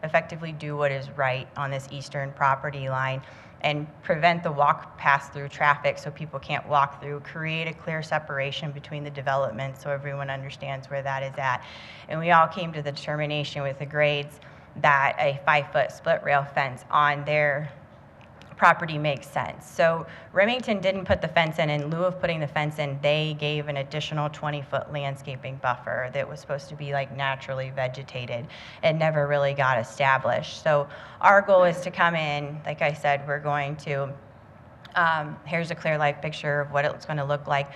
effectively do what is right on this eastern property line and prevent the pass-through traffic so people can't walk through, create a clear separation between the developments so everyone understands where that is at. And we all came to the determination with the grades that a 5-foot split rail fence on their property makes sense. So Remington didn't put the fence in lieu of putting the fence in, they gave an additional 20-foot landscaping buffer that was supposed to be like naturally vegetated and never really got established. So our goal is to come in, like I said, we're going to, here's a clear life picture of what it's going to look like.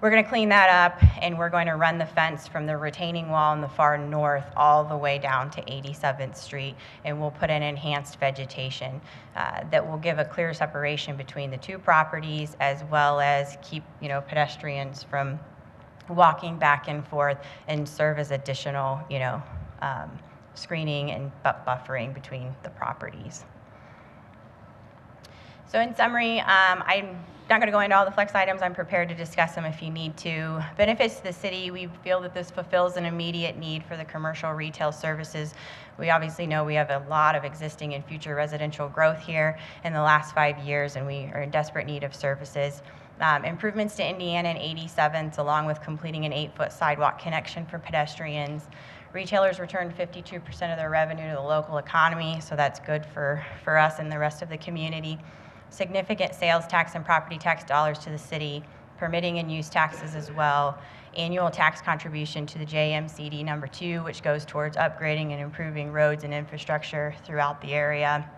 We're going to clean that up, and we're going to run the fence from the retaining wall in the far north all the way down to 87th Street, and we'll put in enhanced vegetation that will give a clear separation between the two properties, as well as keep, you know, pedestrians from walking back and forth, and serve as additional, you know, screening and buffering between the properties. So in summary, I'm not going to go into all the flex items. I'm prepared to discuss them if you need to. Benefits to the city, we feel that this fulfills an immediate need for the commercial retail services. We obviously know we have a lot of existing and future residential growth here in the last 5 years, and we are in desperate need of services. Improvements to Indiana and 87th, along with completing an 8-foot sidewalk connection for pedestrians. Retailers return 52% of their revenue to the local economy, so that's good for us and the rest of the community. Significant sales tax and property tax dollars to the city, permitting and use taxes as well, annual tax contribution to the JMCD number 2, which goes towards upgrading and improving roads and infrastructure throughout the area.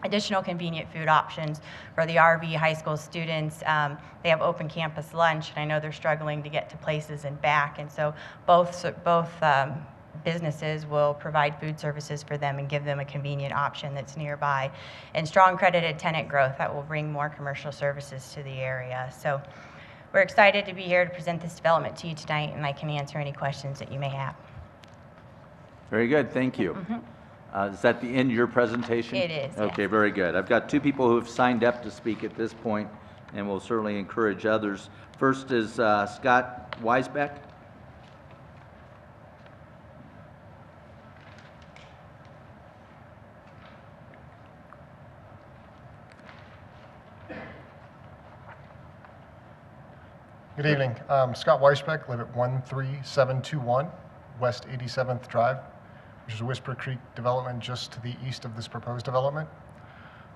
Additional convenient food options for the RV high school students. They have open campus lunch, and I know they're struggling to get to places and back, and so both businesses will provide food services for them and give them a convenient option that's nearby. And strong credited tenant growth that will bring more commercial services to the area. So we're excited to be here to present this development to you tonight, and I can answer any questions that you may have. Very good, thank you. Is that the end of your presentation? It is, Okay, yes. very good. I've got 2 people who have signed up to speak at this point, and we'll certainly encourage others. First is Scott Weisbeck. Good evening. Scott Weisbeck, live at 13721 West 87th Drive, which is a Whisper Creek development just to the east of this proposed development.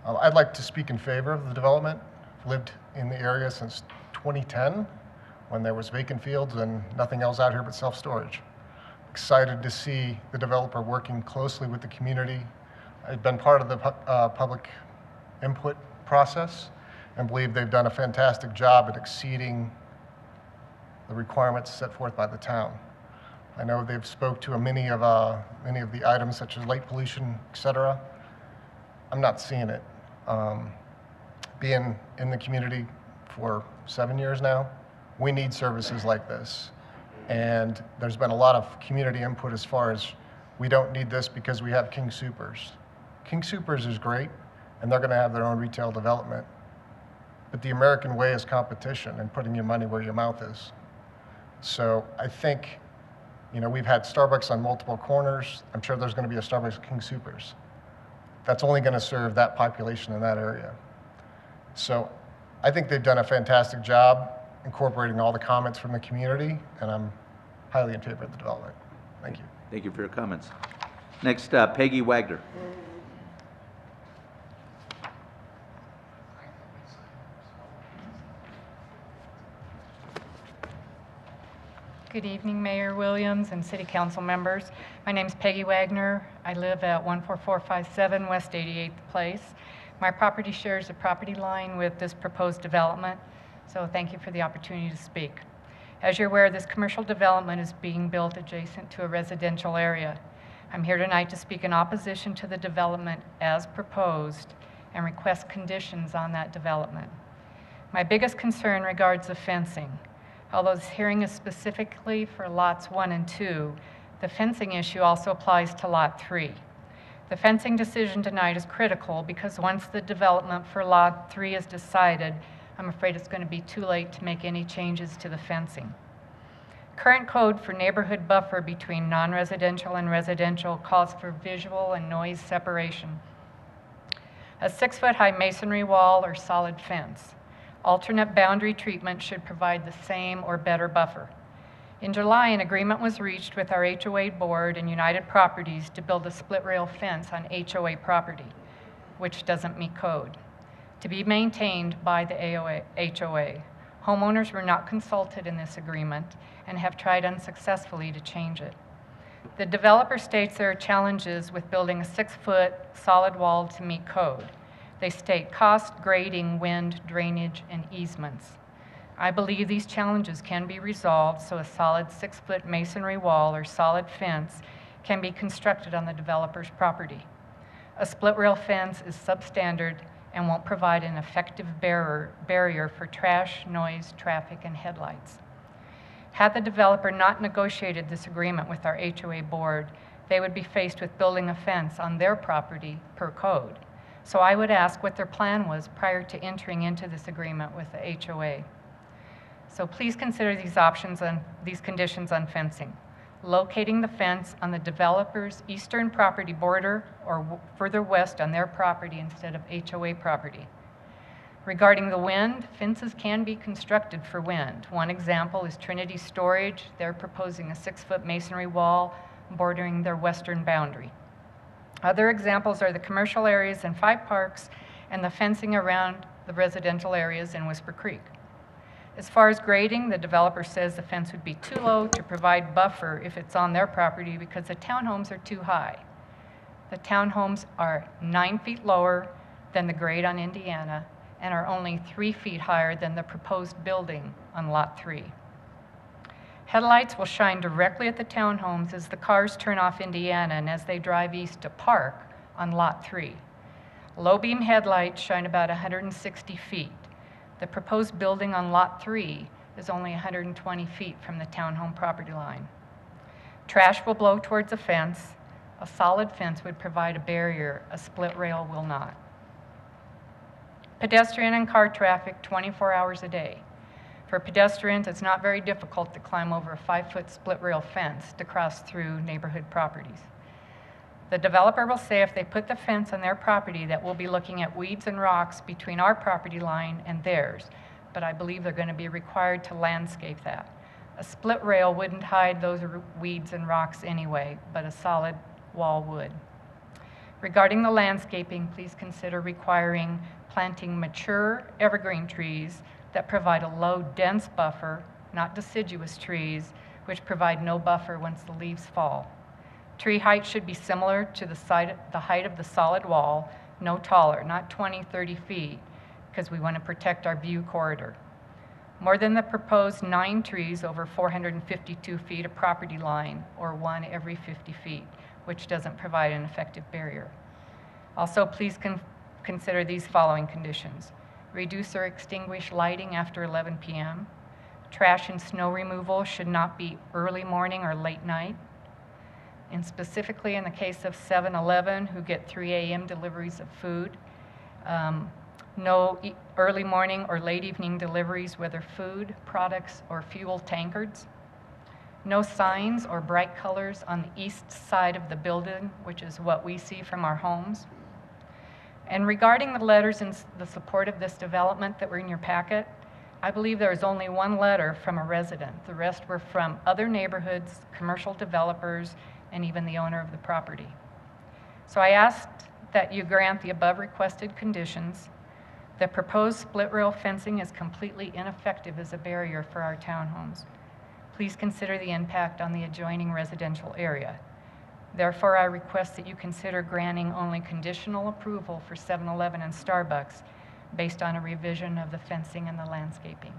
I'd like to speak in favor of the development. I've lived in the area since 2010 when there was vacant fields and nothing else out here but self-storage. Excited to see the developer working closely with the community. I've been part of the public input process and believe they've done a fantastic job at exceeding the requirements set forth by the town. I know they've spoke to many of the items such as light pollution, et cetera. I'm not seeing it. Being in the community for 7 years now, we need services like this. And there's been a lot of community input as far as we don't need this because we have King Soopers. King Soopers is great, and they're going to have their own retail development. But the American way is competition and putting your money where your mouth is. So I think, you know, we've had Starbucks on multiple corners. I'm sure there's going to be a Starbucks at King Soopers. That's only going to serve that population in that area. So I think they've done a fantastic job incorporating all the comments from the community, and I'm highly in favor of the development. Thank you. Thank you for your comments. Next, Peggy Wagner. Good evening, Mayor Williams and City Council members. My name is Peggy Wagner. I live at 14457 West 88th Place. My property shares a property line with this proposed development, so thank you for the opportunity to speak. As you're aware, this commercial development is being built adjacent to a residential area. I'm here tonight to speak in opposition to the development as proposed and request conditions on that development. My biggest concern regards the fencing. Although this hearing is specifically for lots 1 and 2, the fencing issue also applies to lot 3. The fencing decision tonight is critical because once the development for lot 3 is decided, I'm afraid it's going to be too late to make any changes to the fencing. Current code for neighborhood buffer between non-residential and residential calls for visual and noise separation. A 6-foot-high masonry wall or solid fence. Alternate boundary treatment should provide the same or better buffer. In July, an agreement was reached with our HOA board and United Properties to build a split rail fence on HOA property, which doesn't meet code. to be maintained by the HOA. Homeowners were not consulted in this agreement and have tried unsuccessfully to change it. The developer states there are challenges with building a 6-foot solid wall to meet code. They state cost, grading, wind, drainage, and easements. I believe these challenges can be resolved so a solid 6-foot masonry wall or solid fence can be constructed on the developer's property. A split rail fence is substandard and won't provide an effective barrier for trash, noise, traffic, and headlights. Had the developer not negotiated this agreement with our HOA board, they would be faced with building a fence on their property per code. So I would ask what their plan was prior to entering into this agreement with the HOA. So please consider these options and these conditions on fencing. Locating the fence on the developer's eastern property border or further west on their property instead of HOA property. Regarding the wind, fences can be constructed for wind. One example is Trinity Storage. They're proposing a 6-foot masonry wall bordering their western boundary. Other examples are the commercial areas in 5 parks and the fencing around the residential areas in Whisper Creek. As far as grading, the developer says the fence would be too low to provide buffer if it's on their property because the townhomes are too high. The townhomes are 9 feet lower than the grade on Indiana and are only 3 feet higher than the proposed building on Lot 3. Headlights will shine directly at the townhomes as the cars turn off Indiana and as they drive east to park on Lot 3. Low beam headlights shine about 160 feet. The proposed building on Lot 3 is only 120 feet from the townhome property line. Trash will blow towards the fence. A solid fence would provide a barrier. A split rail will not. Pedestrian and car traffic 24 hours a day. For pedestrians, it's not very difficult to climb over a 5-foot split rail fence to cross through neighborhood properties. The developer will say if they put the fence on their property that we'll be looking at weeds and rocks between our property line and theirs, but I believe they're going to be required to landscape that. A split rail wouldn't hide those weeds and rocks anyway, but a solid wall would. Regarding the landscaping, please consider requiring planting mature evergreen trees that provide a low, dense buffer, not deciduous trees, which provide no buffer once the leaves fall. Tree height should be similar to the height of the solid wall, no taller, not 20, 30 feet, because we want to protect our view corridor. More than the proposed 9 trees over 452 feet of property line, or 1 every 50 feet, which doesn't provide an effective barrier. Also, please consider these following conditions. Reduce or extinguish lighting after 11 p.m. Trash and snow removal should not be early morning or late night. And specifically in the case of 7-Eleven, who get 3 a.m. deliveries of food, no early morning or late evening deliveries, whether food, products, or fuel tankards. No signs or bright colors on the east side of the building, which is what we see from our homes. And regarding the letters in the support of this development that were in your packet, I believe there is only 1 letter from a resident. The rest were from other neighborhoods, commercial developers, and even the owner of the property. So I asked that you grant the above requested conditions. The proposed split rail fencing is completely ineffective as a barrier for our townhomes. Please consider the impact on the adjoining residential area. Therefore, I request that you consider granting only conditional approval for 7-Eleven and Starbucks based on a revision of the fencing and the landscaping.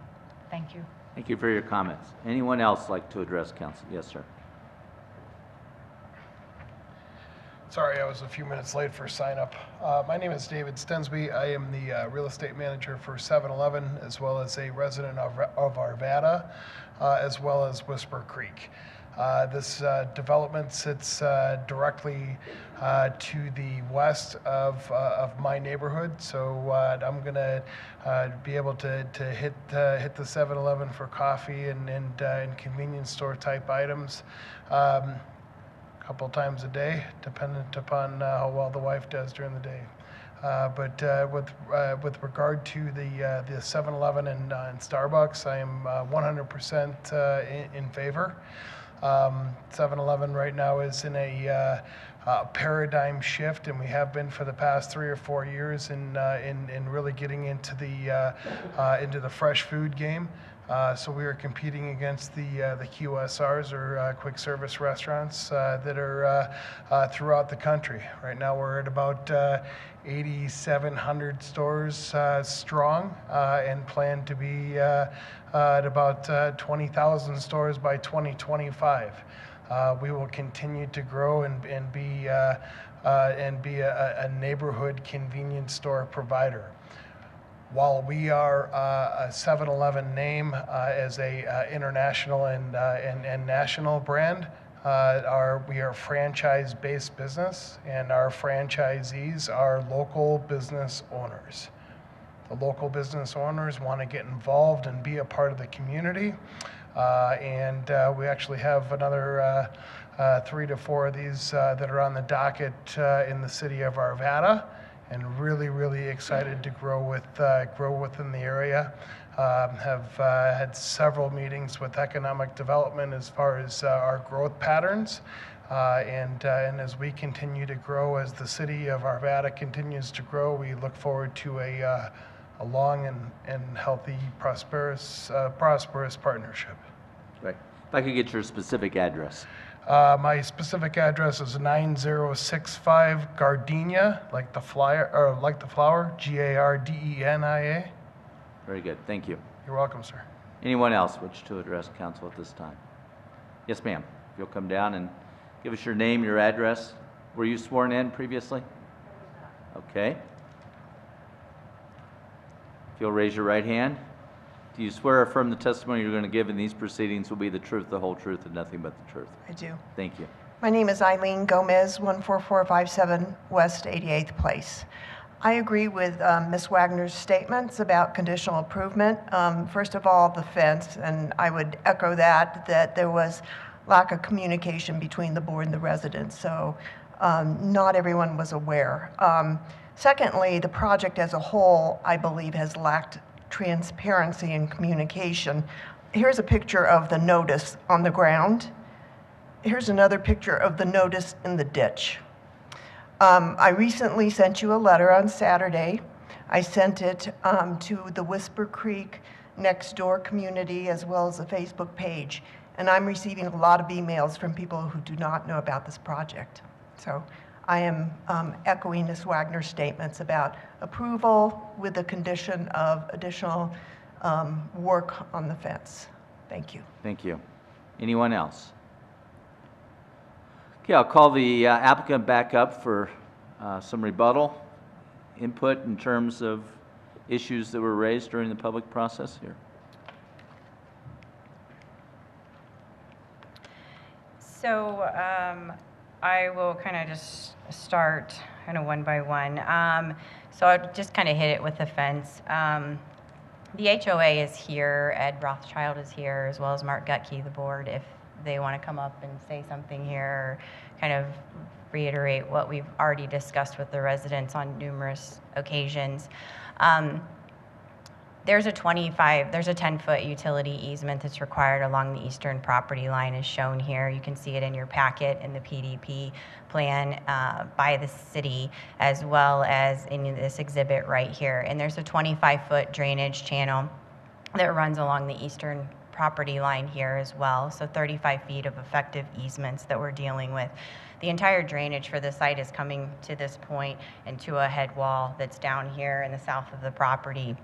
Thank you. Thank you for your comments. Anyone else like to address council? Yes, sir. Sorry, I was a few minutes late for sign up. My name is David Stensby. I am the real estate manager for 7-Eleven, as well as a resident of Arvada, as well as Whisper Creek. This development sits directly to the west of my neighborhood, so I'm going to be able to hit the 7-Eleven for coffee and convenience store type items. Couple times a day, dependent upon how well the wife does during the day. But with regard to the 7-Eleven and Starbucks, I am 100% in favor. 7-Eleven right now is in a paradigm shift, and we have been for the past 3 or 4 years in really getting into the fresh food game. So we are competing against the QSRs, or quick service restaurants, that are throughout the country. Right now we're at about 8,700 stores strong, and plan to be at about 20,000 stores by 2025. We will continue to grow and be a neighborhood convenience store provider. While we are a 7-Eleven name as a international and national brand, we are a franchise-based business, and our franchisees are local business owners. The local business owners want to get involved and be a part of the community, and we actually have another 3 to 4 of these that are on the docket in the city of Arvada, and really excited to grow within the area. Have had several meetings with economic development as far as our growth patterns, and as we continue to grow, as the city of Arvada continues to grow, we look forward to a long and healthy, prosperous partnership. Right. If I could get your specific address. My specific address is 9065 Gardenia, like the flower, Gardenia. Very good. Thank you. You're welcome, sir. Anyone else wish to address council at this time? Yes, ma'am. If you'll come down and give us your name, your address. Were you sworn in previously? Okay. If you'll raise your right hand. Do you swear or affirm the testimony you're going to give in these proceedings will be the truth, the whole truth, and nothing but the truth? I do. Thank you. My name is Eileen Gomez, 14457 West 88th Place. I agree with Ms. Wagner's statements about conditional improvement. First of all, the fence, and I would echo that there was lack of communication between the board and the residents, so not everyone was aware. Secondly, the project as a whole, I believe, has lacked transparency and communication. Here's a picture of the notice on the ground. Here's another picture of the notice in the ditch. I recently sent you a letter on Saturday. I sent it to the Whisper Creek next door community as well as the Facebook page. And I'm receiving a lot of emails from people who do not know about this project. So I am echoing Ms. Wagner's statements about approval with the condition of additional work on the fence. Thank you. Thank you. Anyone else? Okay, I'll call the applicant back up for some rebuttal input in terms of issues that were raised during the public process here. So I will kind of just start kind of one by one. So I'll just kind of hit it with the fence. The HOA is here, Ed Rothschild is here, as well as Mark Gutke, the board, if they want to come up and say something here, or kind of reiterate what we've already discussed with the residents on numerous occasions. There's a 10-foot utility easement that's required along the eastern property line as shown here. You can see it in your packet in the PDP plan by the city, as well as in this exhibit right here. And there's a 25-foot drainage channel that runs along the eastern property line here as well. So 35 feet of effective easements that we're dealing with. The entire drainage for the site is coming to this point and to a head wall that's down here in the south of the property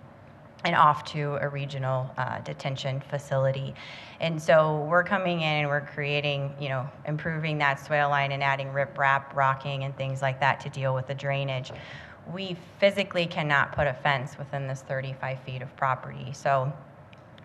and off to a regional detention facility. And so we're coming in and we're creating, improving that swale line and adding riprap, rocking, and things like that to deal with the drainage. We physically cannot put a fence within this 35 feet of property. So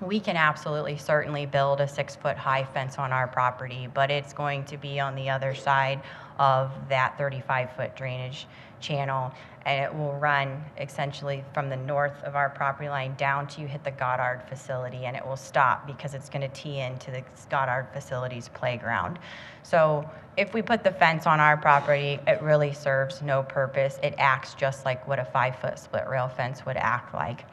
we can absolutely certainly build a 6-foot high fence on our property, but it's going to be on the other side of that 35-foot drainage channel, and it will run essentially from the north of our property line down to hit the Goddard facility, and it will stop because it's going to tee into the Goddard facility's playground. So if we put the fence on our property, it really serves no purpose. It acts just like what a 5-foot split rail fence would act like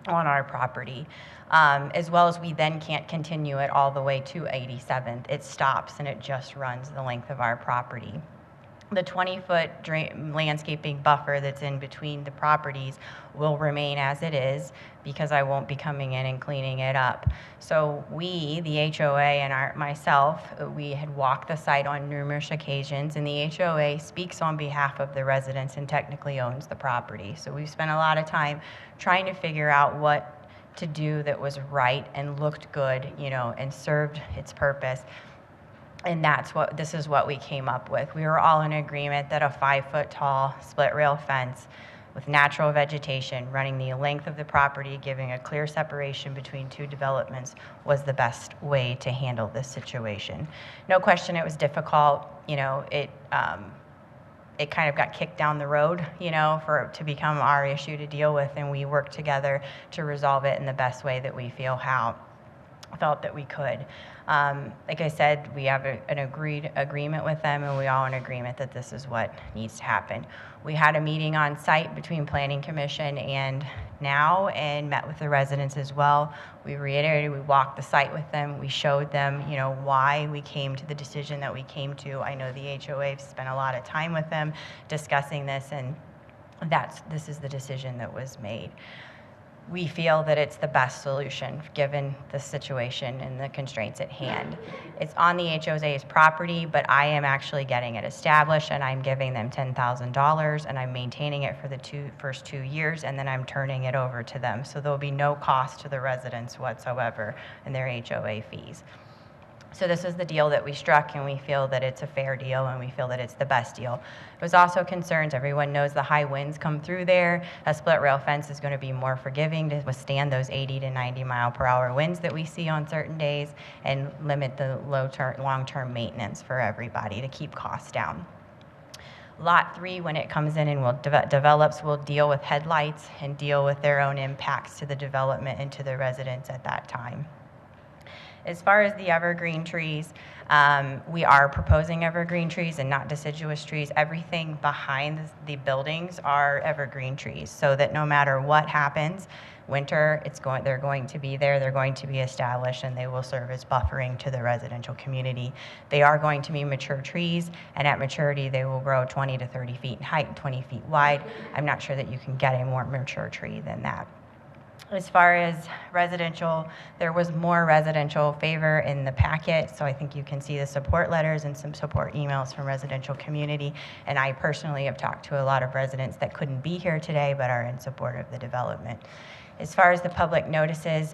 on our property. As well as we then can't continue it all the way to 87th. It stops and it just runs the length of our property. The 20-foot landscaping buffer that's in between the properties will remain as it is because I won't be coming in and cleaning it up. So we, the HOA and myself, we had walked the site on numerous occasions, and the HOA speaks on behalf of the residents and technically owns the property. So we've spent a lot of time trying to figure out what to do that was right and looked good, you know, and served its purpose. And this is what we came up with. We were all in agreement that a 5-foot tall split rail fence with natural vegetation running the length of the property, giving a clear separation between two developments, was the best way to handle this situation. No question it was difficult. You know, it kind of got kicked down the road, you know, to become our issue to deal with, and we worked together to resolve it in the best way that we felt that we could. Like I said, we have an agreement with them, and we all in agreement that this is what needs to happen. We had a meeting on site between Planning Commission and now, and met with the residents as well. We reiterated, we walked the site with them, we showed them, you know, why we came to the decision that we came to. I know the HOA spent a lot of time with them discussing this, and this is the decision that was made. We feel that it's the best solution given the situation and the constraints at hand. It's on the HOA's property, but I am actually getting it established, and I'm giving them $10,000, and I'm maintaining it for the first 2 years, and then I'm turning it over to them. So there'll be no cost to the residents whatsoever in their HOA fees. So this is the deal that we struck, and we feel that it's a fair deal, and we feel that it's the best deal. There's also concerns. Everyone knows the high winds come through there. A split rail fence is going to be more forgiving to withstand those 80 to 90 mile per hour winds that we see on certain days, and limit the long-term maintenance for everybody to keep costs down. Lot 3, when it comes in and develops, will deal with headlights and deal with their own impacts to the development and to the residents at that time. As far as the evergreen trees, we are proposing evergreen trees and not deciduous trees. Everything behind the buildings are evergreen trees, so that no matter what happens, winter, they're going to be there, they're going to be established, and they will serve as buffering to the residential community. They are going to be mature trees, and at maturity, they will grow 20 to 30 feet in height and 20 feet wide. I'm not sure that you can get a more mature tree than that. As far as residential, there was more residential favor in the packet, so I think you can see the support letters and some support emails from residential community, and I personally have talked to a lot of residents that couldn't be here today but are in support of the development. As far as the public notices,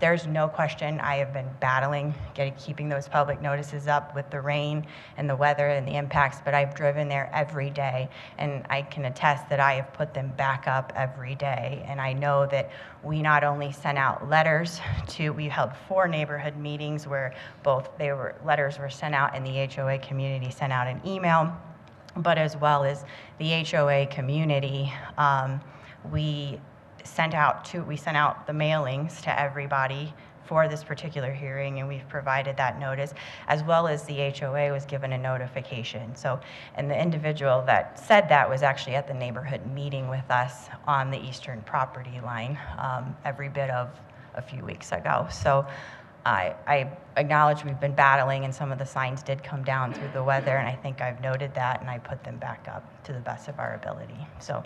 there's no question I have been battling keeping those public notices up with the rain and the weather and the impacts, but I've driven there every day, and I can attest that I have put them back up every day. And I know that we not only sent out letters we held 4 neighborhood meetings where letters were sent out, and the HOA community sent out an email, but as well as the HOA community, we sent out the mailings to everybody for this particular hearing, and we've provided that notice, as well as the HOA was given a notification. So, and the individual that said that was actually at the neighborhood meeting with us on the eastern property line every bit of a few weeks ago. So I acknowledge we've been battling, and some of the signs did come down through the weather, and I think I've noted that, and I put them back up to the best of our ability. So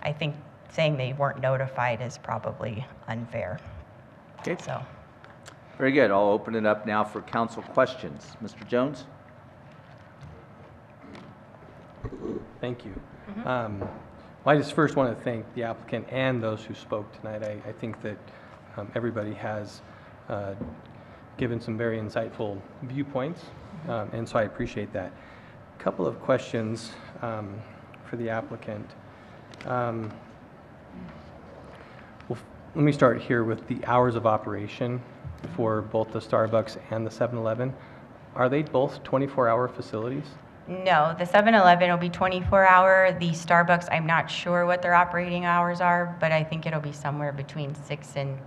I think saying they weren't notified is probably unfair. Okay. So. Very good. I'll open it up now for council questions. Mr. Jones? Thank you. Well, I just first want to thank the applicant and those who spoke tonight. I think that everybody has given some very insightful viewpoints, and so I appreciate that. A couple of questions for the applicant. Well, let me start here with the hours of operation for both the Starbucks and the 7-Eleven. Are they both 24-hour facilities? No, the 7-Eleven will be 24-hour. The Starbucks, I'm not sure what their operating hours are, but I think it'll be somewhere between 6 and,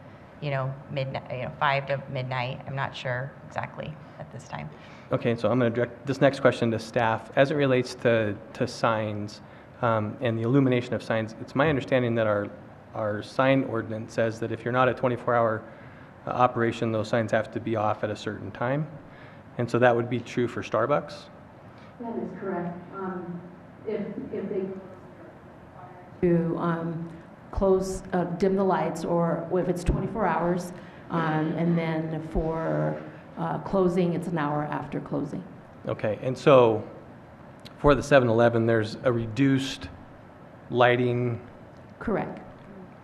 midnight, 5 to midnight. I'm not sure exactly at this time. Okay, so I'm going to direct this next question to staff. As it relates to signs and the illumination of signs, it's my understanding that our sign ordinance says that if you're not a 24-hour operation, those signs have to be off at a certain time. And so that would be true for Starbucks. That is correct. If they to close, dim the lights, or if it's 24 hours, and then for closing, it's an hour after closing. Okay, and so for the 7-Eleven, there's a reduced lighting, Correct.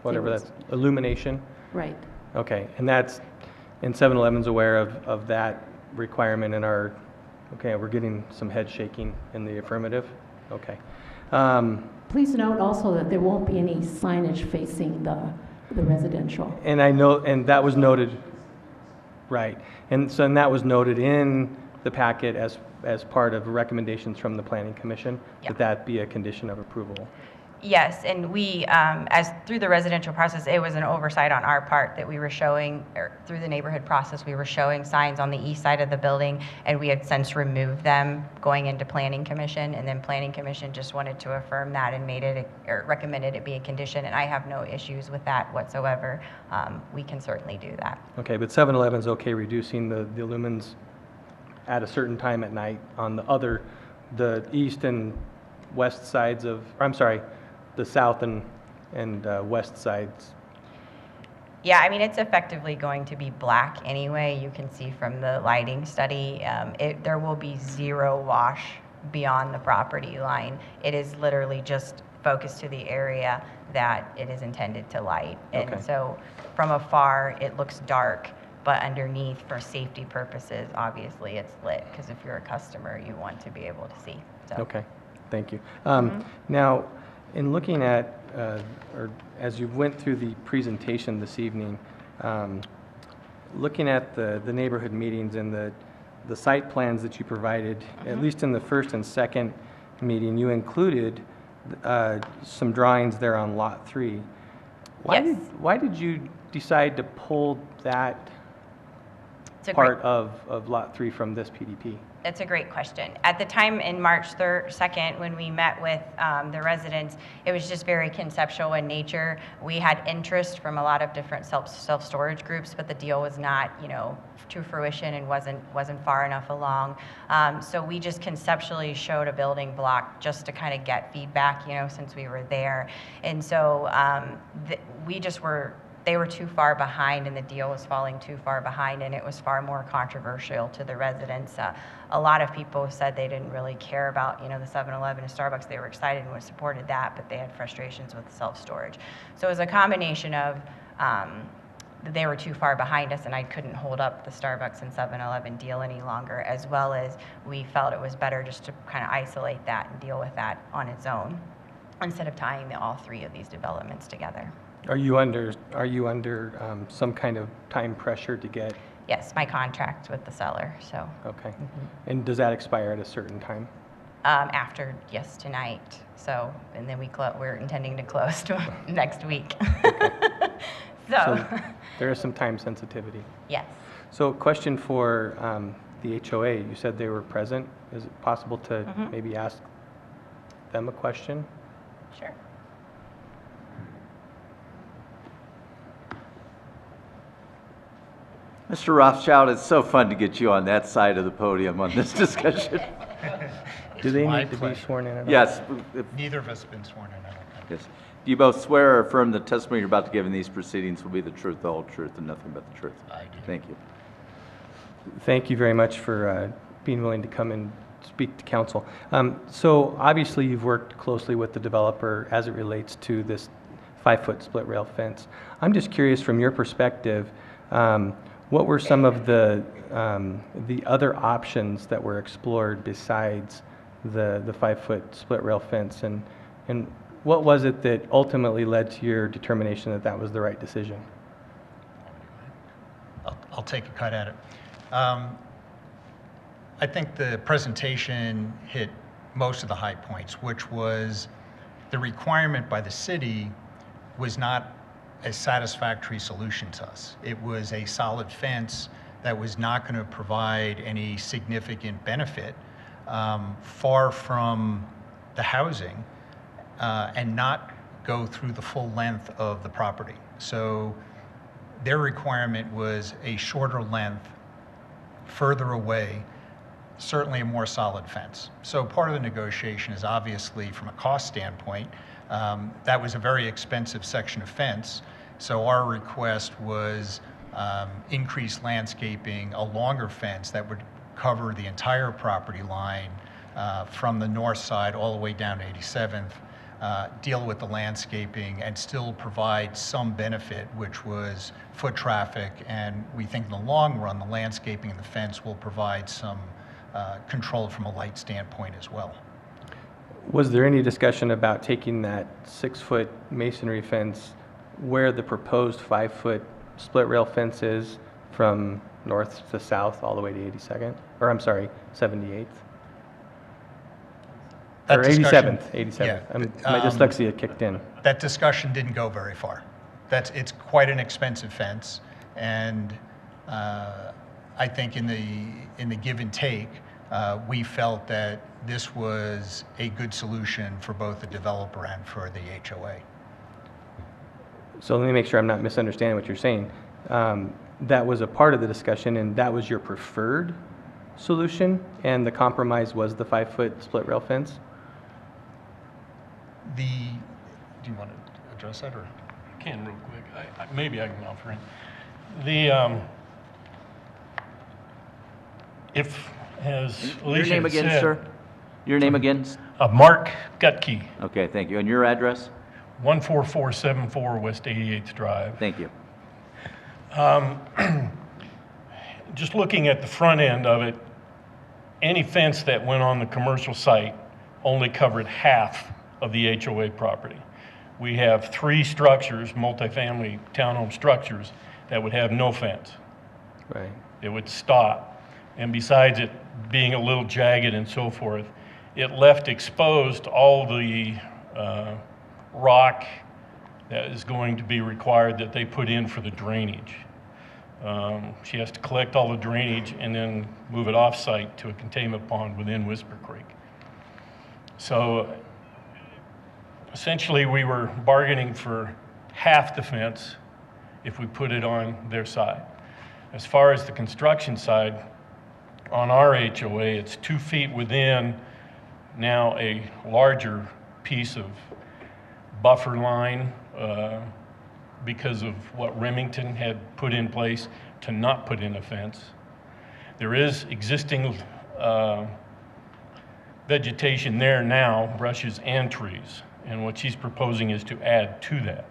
whatever There was- that's, illumination? Right. Okay, and 7-Eleven's aware of that requirement and okay, we're getting some head shaking in the affirmative? Okay. Please note also that there won't be any signage facing the residential. And I know, and that was noted, right, and that was noted in the packet as part of recommendations from the Planning Commission, that be a condition of approval. Yes, and we, as through the residential process, it was an oversight on our part that we were showing, or through the neighborhood process, we were showing signs on the east side of the building, and we had since removed them going into Planning Commission, and then Planning Commission just wanted to affirm that and made it, or recommended it be a condition, and I have no issues with that whatsoever. We can certainly do that. Okay, but 7-Eleven's okay reducing the lumens at a certain time at night on the east and west sides of, the south and west sides? Yeah, I mean, it's effectively going to be black anyway. You can see from the lighting study, there will be zero wash beyond the property line. It is literally just focused to the area that it is intended to light. Okay. And so from afar, it looks dark, but underneath, for safety purposes, obviously it's lit, because if you're a customer, you want to be able to see. So. Okay, thank you. Now, in looking at, or as you went through the presentation this evening, looking at the neighborhood meetings and the site plans that you provided, at least in the first and second meeting, you included some drawings there on Lot 3. Why did you decide to pull that part of Lot 3 from this PDP? That's a great question. At the time in March 2nd, when we met with the residents, it was just very conceptual in nature. We had interest from a lot of different self-storage groups, but the deal was not, to fruition and wasn't far enough along. So we just conceptually showed a building block just to kind of get feedback, since we were there. And so they were too far behind, and the deal was falling too far behind, and it was far more controversial to the residents. A lot of people said they didn't really care about, the 7-Eleven and Starbucks. They were excited and supported that, but they had frustrations with self-storage. So it was a combination of they were too far behind us, and I couldn't hold up the Starbucks and 7-Eleven deal any longer, as well as we felt it was better just to kind of isolate that and deal with that on its own, instead of tying all three of these developments together. Are you under some kind of time pressure to get? Yes, my contract with the seller, so. Okay. And does that expire at a certain time? After, tonight. So, and then we're intending to close next week. So there is some time sensitivity. Yes. So question for the HOA, you said they were present. Is it possible to maybe ask them a question? Sure. Mr. Rothschild, it's so fun to get you on that side of the podium on this discussion. Do they need to be sworn in? Yes. Neither of us have been sworn in. Yes. Do you both swear or affirm the testimony you're about to give in these proceedings will be the truth, the whole truth, and nothing but the truth? I do. Thank you. Thank you very much for being willing to come and speak to council. So obviously you've worked closely with the developer as it relates to this 5-foot split rail fence. I'm just curious from your perspective, what were some of the other options that were explored besides the 5-foot split rail fence, and what was it that ultimately led to your determination that that was the right decision? I'll take a cut at it. I think the presentation hit most of the high points, which was the requirement by the city was not a satisfactory solution to us. It was a solid fence that was not going to provide any significant benefit, far from the housing, and not go through the full length of the property. So their requirement was a shorter length, further away, certainly a more solid fence. So part of the negotiation is obviously from a cost standpoint, that was a very expensive section of fence. So our request was increased landscaping, a longer fence that would cover the entire property line from the north side all the way down to 87th, deal with the landscaping and still provide some benefit, which was foot traffic. And we think in the long run, the landscaping and the fence will provide some control from a light standpoint as well. Was there any discussion about taking that 6-foot masonry fence where the proposed 5-foot split rail fence is from north to south all the way to 82nd? Or I'm sorry, 78th? That Or discussion- 87th. yeah, My dyslexia kicked in. That discussion didn't go very far. It's quite an expensive fence, and I think in the give and take, we felt that this was a good solution for both the developer and for the HOA. So let me make sure I'm not misunderstanding what you're saying. That was a part of the discussion, and that was your preferred solution, and the compromise was the 5-foot split rail fence? Do you want to address that, or? I can real quick. Maybe I can offer in. The, if, as Alicia Your name again, said, sir? Your name again? Mark Gutke, Okay, thank you. And your address? 14474 West 88th Drive. Thank you. Just looking at the front end of it, any fence that went on the commercial site only covered half of the HOA property. We have 3 structures, multifamily townhome structures, that would have no fence. Right. It would stop. And besides it being a little jagged and so forth, it left exposed all the rock that is going to be required that they put in for the drainage. She has to collect all the drainage and then move it off-site to a containment pond within Whisper Creek. So essentially, we were bargaining for half the fence if we put it on their side. As far as the construction side, on our HOA, it's 2 feet within now a larger piece of buffer line because of what Remington had put in place to not put in a fence. There is existing vegetation there now, brushes and trees, and what she's proposing is to add to that.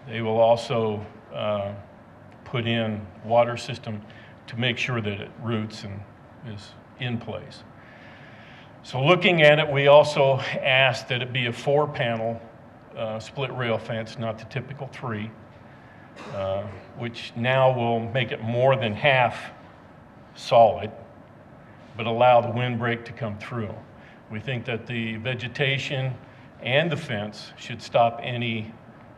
They will also put in water system to make sure that it roots and is in place. So looking at it, we also asked that it be a 4-panel split rail fence, not the typical 3, which now will make it more than half solid, but allow the windbreak to come through. We think that the vegetation and the fence should stop any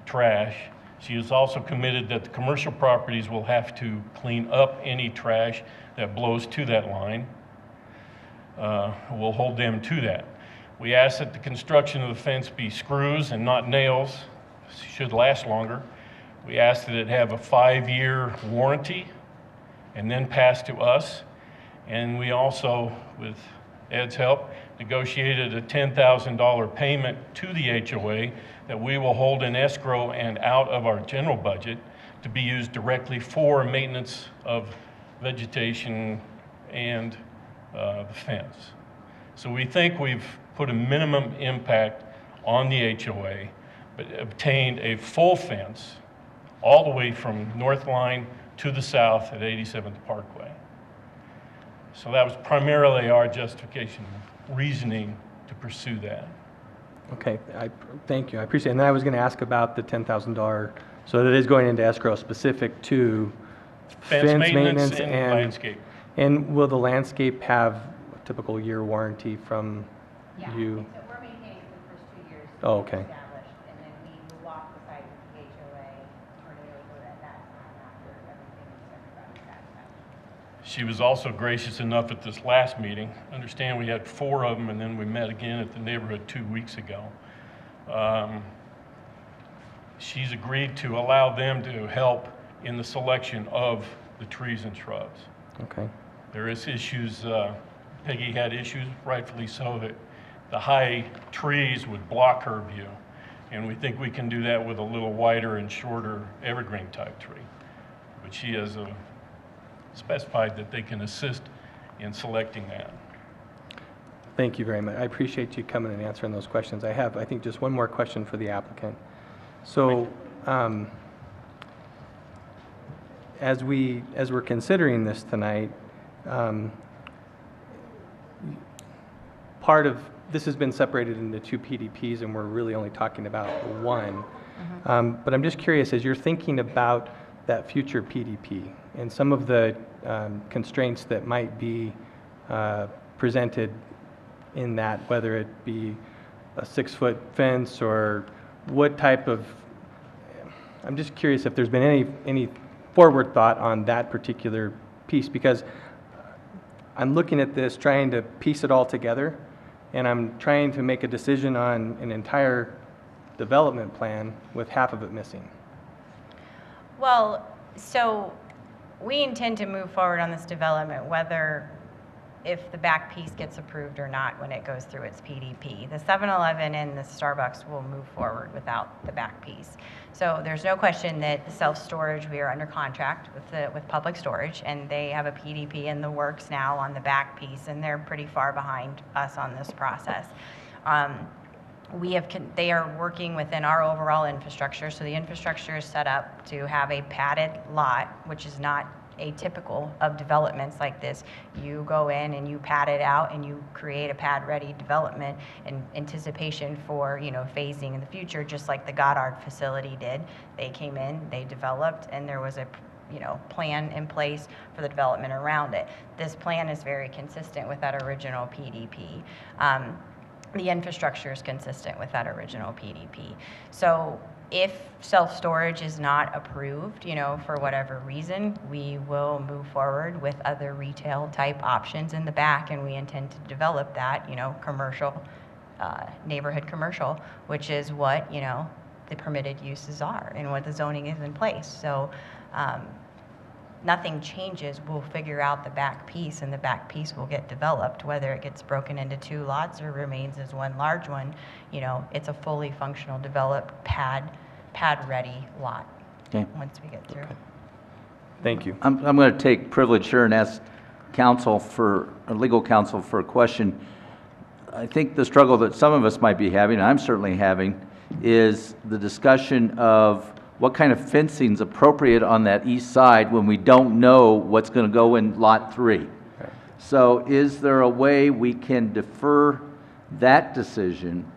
trash. She is also committed that the commercial properties will have to clean up any trash that blows to that line. We'll hold them to that. We ask that the construction of the fence be screws and not nails. It should last longer. We ask that it have a 5-year warranty and then pass to us. And we also, with Ed's help, negotiated a $10,000 payment to the HOA that we will hold in escrow and out of our general budget to be used directly for maintenance of vegetation and the fence. So we think we've put a minimum impact on the HOA, but obtained a full fence all the way from North Line to the south at 87th Parkway. So that was primarily our justification, reasoning to pursue that. Okay, thank you. I appreciate it. And then I was going to ask about the $10,000. So that is going into escrow specific to Fence maintenance and landscape. And will the landscape have a typical year warranty from you? So we're maintaining it for the first 2 years. Oh, okay. Established, and then we will walk the site with the HOA, turn it over at that time after everything is everybody's satisfaction. She was also gracious enough at this last meeting. Understand we had 4 of them, and then we met again at the neighborhood 2 weeks ago. She's agreed to allow them to help in the selection of the trees and shrubs. Okay. There is issues, Peggy had issues, rightfully so, that the high trees would block her view. And we think we can do that with a little wider and shorter evergreen type tree. But she has specified that they can assist in selecting that. Thank you very much. I appreciate you coming and answering those questions. I have, I think, just one more question for the applicant. So, as we're considering this tonight, part of this has been separated into 2 PDPs, and we're really only talking about one. But I'm just curious, as you're thinking about that future PDP and some of the constraints that might be presented in that, whether it be a 6-foot fence or what type of, I'm just curious if there's been any forward thought on that particular piece, because I'm looking at this, trying to piece it all together, and I'm trying to make a decision on an entire development plan with half of it missing. Well, so we intend to move forward on this development, whether if the back piece gets approved or not when it goes through its PDP. The 7-Eleven and the Starbucks will move forward without the back piece. So there's no question that the self-storage, we are under contract with Public Storage, and they have a PDP in the works now on the back piece, and they're pretty far behind us on this process. They are working within our overall infrastructure, so the infrastructure is set up to have a padded lot, which is not atypical of developments like this. You go in and you pad it out and you create a pad-ready development in anticipation for, phasing in the future, just like the Goddard facility did. They came in, they developed, and there was a plan in place for the development around it. This plan is very consistent with that original PDP. The infrastructure is consistent with that original PDP. So if self-storage is not approved, for whatever reason, we will move forward with other retail type options in the back, and we intend to develop that, commercial, neighborhood commercial, which is what, the permitted uses are and what the zoning is in place. So nothing changes. We'll figure out the back piece, and the back piece will get developed, whether it gets broken into 2 lots or remains as one large one. It's a fully functional, developed, pad-ready lot. Okay. Once we get through. Okay. Thank you. I'm going to take privilege here and ask legal counsel for a question. I think the struggle that some of us might be having, and I'm certainly having, is the discussion of what kind of fencing is appropriate on that east side when we don't know what's going to go in Lot 3. Okay. So is there a way we can defer that decision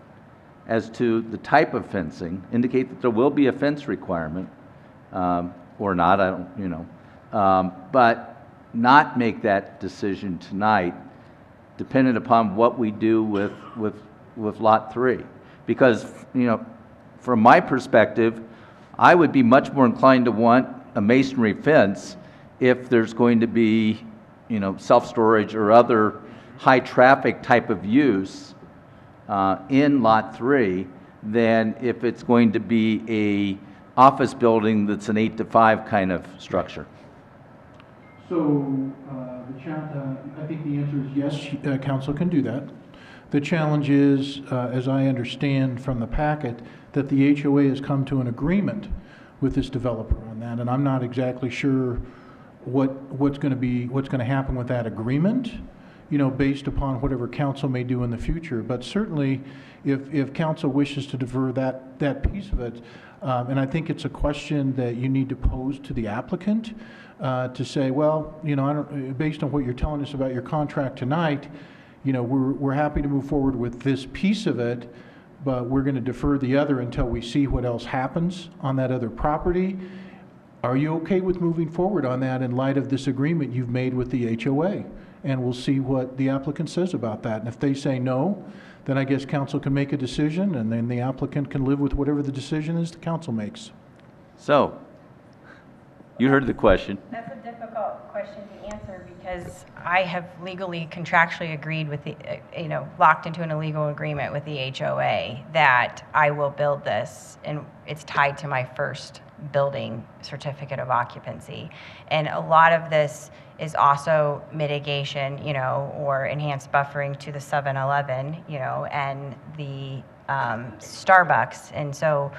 as to the type of fencing, indicate that there will be a fence requirement, or not, I don't, but not make that decision tonight, dependent upon what we do with Lot 3? Because, from my perspective, I would be much more inclined to want a masonry fence if there's going to be, self-storage or other high-traffic type of use in Lot 3 than if it's going to be a office building that's an 8 to 5 kind of structure. So I think the answer is yes, council can do that. The challenge is, as I understand from the packet, that the HOA has come to an agreement with this developer on that, and I'm not exactly sure what's going to happen with that agreement, based upon whatever council may do in the future. But certainly, if council wishes to defer that piece of it, and I think it's a question that you need to pose to the applicant to say, well, based on what you're telling us about your contract tonight, we're happy to move forward with this piece of it, but we're going to defer the other until we see what else happens on that other property. Are you okay with moving forward on that in light of this agreement you've made with the HOA? And we'll see what the applicant says about that. And if they say no, then I guess council can make a decision, and then the applicant can live with whatever the decision is the council makes. So, you heard the question. That's a difficult question to answer because I have legally, contractually agreed with the, locked into an illegal agreement with the HOA that I will build this, and it's tied to my first building certificate of occupancy. And a lot of this is also mitigation, you know, or enhanced buffering to the 7-Eleven, you know, and the Starbucks. And so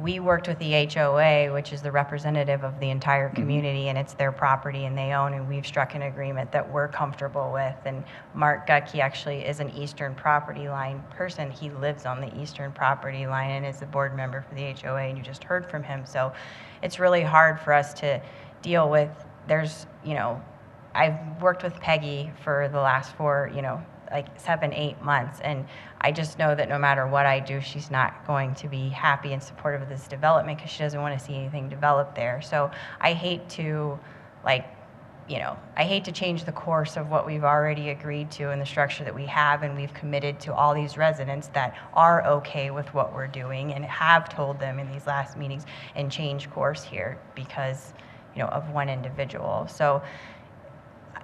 we worked with the HOA, which is the representative of the entire community, and it's their property and they own, and we've struck an agreement that we're comfortable with. And Mark Gucky actually is an Eastern property line person. He lives on the Eastern property line and is a board member for the HOA, and you just heard from him. So it's really hard for us to deal with. There's, you know, I've worked with Peggy for the last 4, you know, like 7, 8 months, and I just know that no matter what I do, she's not going to be happy and supportive of this development because she doesn't want to see anything developed there. So I hate to, like, you know, I hate to change the course of what we've already agreed to and the structure that we have, and we've committed to all these residents that are okay with what we're doing and have told them in these last meetings, and change course here because, you know, of one individual. So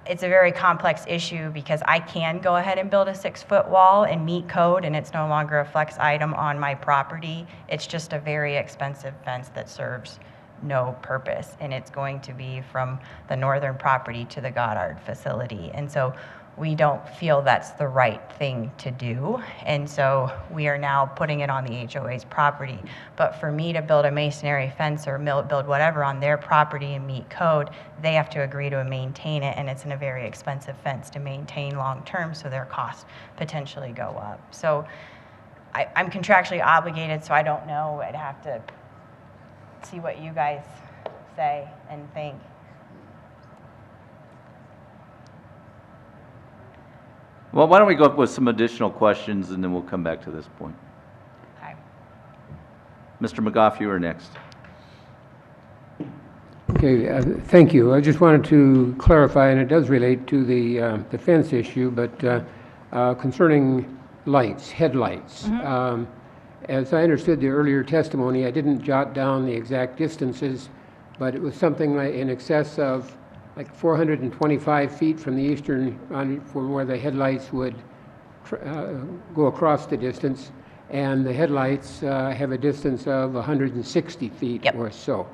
it's a very complex issue because I can go ahead and build a 6-foot wall and meet code, and it's no longer a flex item on my property. It's just a very expensive fence that serves no purpose, and it's going to be from the northern property to the Goddard facility. And so we don't feel that's the right thing to do, and so we are now putting it on the HOA's property. But for me to build a masonry fence or build whatever on their property and meet code, they have to agree to maintain it, and it's a very expensive fence to maintain long term, so their costs potentially go up. So I'm contractually obligated, so I don't know. I'd have to see what you guys say and think. Well, why don't we go up with some additional questions, and then we'll come back to this point. Okay. Mr. McGough, you are next. Okay, thank you. I just wanted to clarify, and it does relate to the fence issue, but concerning lights, headlights. As I understood the earlier testimony, I didn't jot down the exact distances, but it was something like in excess of like 425 feet from the eastern, from where the headlights would go across the distance, and the headlights have a distance of 160 feet or so.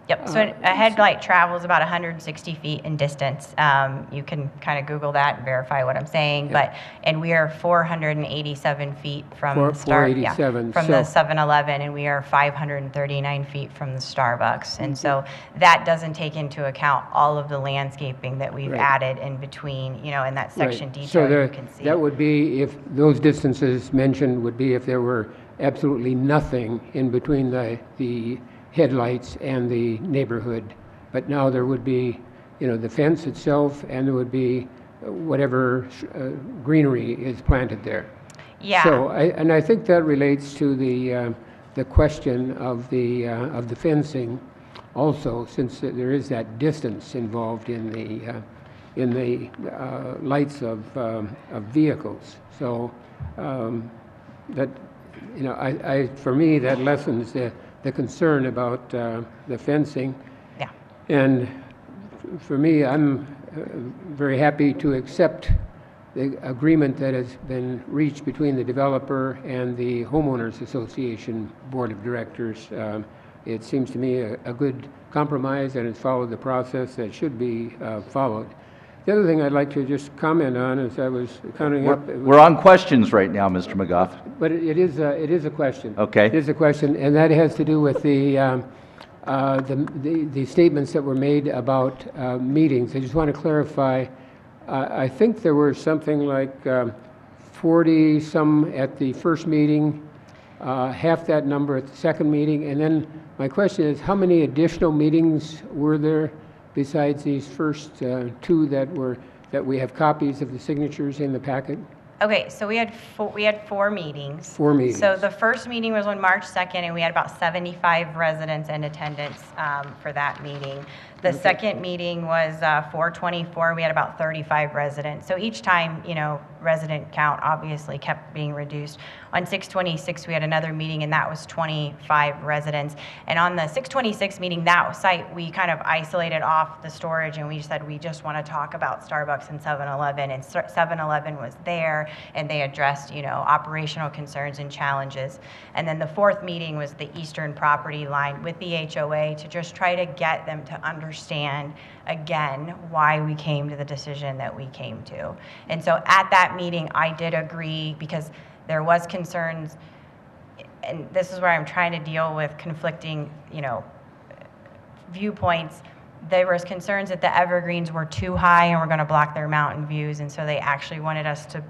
Yep, so a headlight travels about 160 feet in distance. You can kind of Google that and verify what I'm saying, but, and we are 487 feet from the start, from the 7-Eleven, and we are 539 feet from the Starbucks. And so that doesn't take into account all of the landscaping that we've added in between, you know, in that section detail so there, you can see. that would be, if those distances mentioned would be if there were absolutely nothing in between the headlights and the neighborhood. But now there would be, you know, the fence itself, and there would be whatever greenery is planted there. Yeah. So, I think that relates to the question of the fencing, also, since there is that distance involved in the lights of vehicles. So that, you know, for me, that lessens the concern about the fencing. Yeah. And for me, I'm very happy to accept the agreement that has been reached between the developer and the Homeowners Association Board of Directors. It seems to me a good compromise, and it's followed the process that should be followed. The other thing I'd like to just comment on, as I was counting up... We're on questions right now, Mr. McGough. But it is a question. Okay. It is a question, and that has to do with the statements that were made about meetings. I just want to clarify, I think there were something like 40-some at the first meeting, half that number at the second meeting, and then my question is, how many additional meetings were there besides these first two that we have copies of the signatures in the packet? Okay, so we had 4 meetings. 4 meetings. So the first meeting was on March 2nd, and we had about 75 residents in attendance for that meeting. The second meeting was 4/24. We had about 35 residents. So each time, you know, resident count obviously kept being reduced. On 6/26, we had another meeting, and that was 25 residents. And on the 6/26 meeting, that site, we kind of isolated off the storage, and we said we just want to talk about Starbucks and 7-Eleven, and 7-Eleven was there. and they addressed, operational concerns and challenges. And then the fourth meeting was the eastern property line with the HOA to just try to get them to understand, again, why we came to the decision that we came to. And so at that meeting, I did agree because there was concerns, and this is where I'm trying to deal with conflicting, viewpoints. There was concerns that the evergreens were too high and were going to block their mountain views, and so they actually wanted us to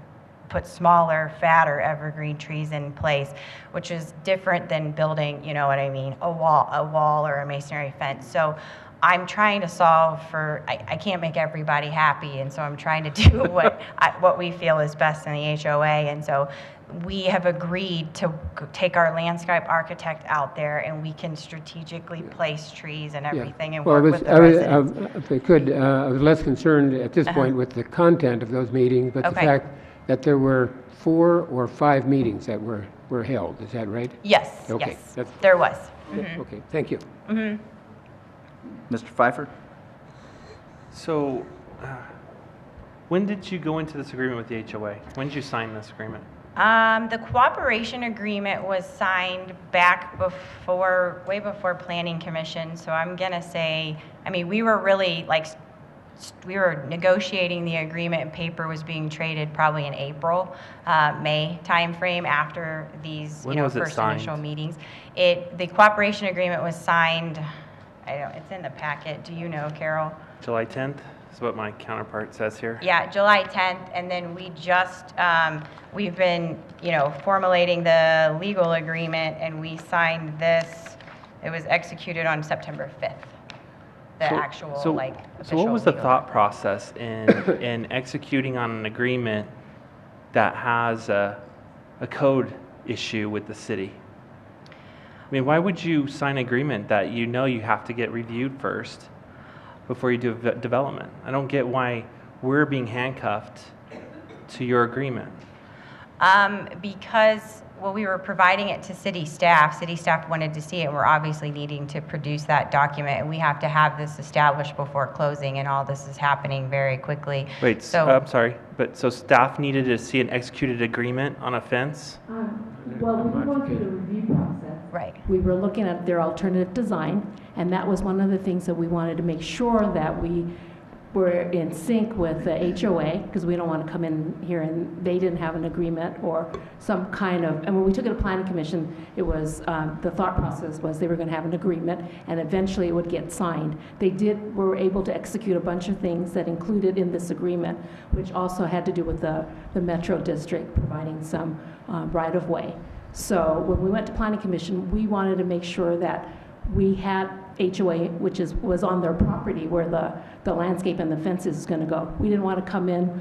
put smaller, fatter evergreen trees in place, which is different than building, a wall or a masonry fence. So I'm trying to solve for, I can't make everybody happy, and so I'm trying to do what we feel is best in the HOA. And so we have agreed to take our landscape architect out there, and we can strategically place trees and everything and work with the residents. If I could, I was less concerned at this point with the content of those meetings, but the fact that there were 4 or 5 meetings that were held. Is that right? Yes, okay. Yes, there was. Okay, thank you. Mr. Pfeiffer? So, when did you go into this agreement with the HOA? When did you sign this agreement? The cooperation agreement was signed back way before Planning Commission. So I'm gonna say, we were really we were negotiating the agreement, and paper was being traded probably in April, May timeframe after these, first initial meetings. The cooperation agreement was signed, it's in the packet. Do you know, Carol? July 10th is what my counterpart says here. Yeah, July 10th, and then we just, we've been, formulating the legal agreement, and we signed this. It was executed on September 5th. So what was the thought process in executing on an agreement that has a code issue with the city? Why would you sign an agreement that you have to get reviewed first before you do development? I don't get why we're being handcuffed to your agreement. Because, we were providing it to city staff. City staff wanted to see it. We're obviously needing to produce that document, and we have to have this established before closing, and all this is happening very quickly. Wait, I'm sorry, but so staff needed to see an executed agreement on a fence? Well, we were going through the review process. Right. We were looking at their alternative design, and that was one of the things that we wanted to make sure that we were in sync with the HOA, because we don't want to come in here and they didn't have an agreement or some kind of, and when we took it to Planning Commission, it was, the thought process was they were going to have an agreement and eventually it would get signed. They were able to execute a bunch of things that included in this agreement, which also had to do with the Metro District providing some right-of-way. So when we went to Planning Commission, we wanted to make sure that we had HOA, which was on their property where the landscape and the fences is going to go. We didn't want to come in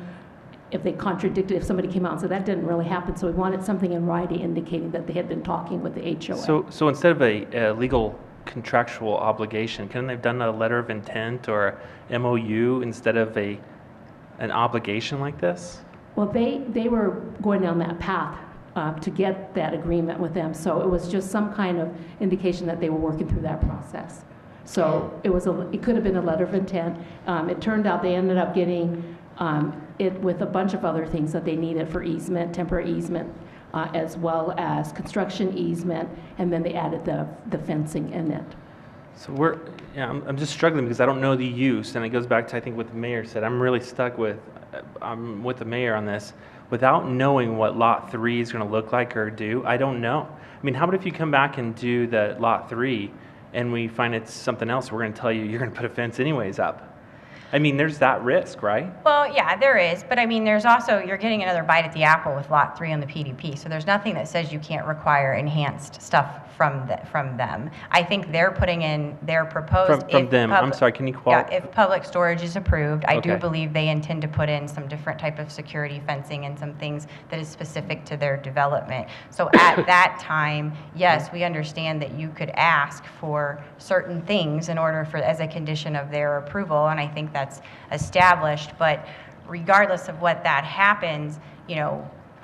if they contradicted, if somebody came out and said that didn't really happen. So we wanted something in writing indicating that they had been talking with the HOA. So instead of a legal contractual obligation, couldn't they have done a letter of intent or MOU instead of an obligation like this? Well, they were going down that path to get that agreement with them. So it was just some kind of indication that they were working through that process. So it could have been a letter of intent. It turned out they ended up getting it with a bunch of other things that they needed for easement, temporary easement, as well as construction easement, and then they added the fencing in it. So I'm just struggling because I don't know the use, and it goes back to, I think, what the mayor said. I'm really stuck I'm with the mayor on this. Without knowing what Lot 3 is going to look like or do, I don't know. How about if you come back and do the Lot 3 and we find it's something else, we're going to tell you you're going to put a fence anyways up? There's that risk, right? Well, yeah, there is. But there's also, you're getting another bite at the apple with Lot 3 on the PDP. So there's nothing that says you can't require enhanced stuff from them. I think they're putting in their proposed. From them. I'm sorry, can you qualify? Yeah, if public storage is approved, I do Okay. believe they intend to put in some different type of security fencing and some things that is specific to their development. So at that time, yes, we understand that you could ask for certain things in order as a condition of their approval, and I think that's established. But regardless of what that happens,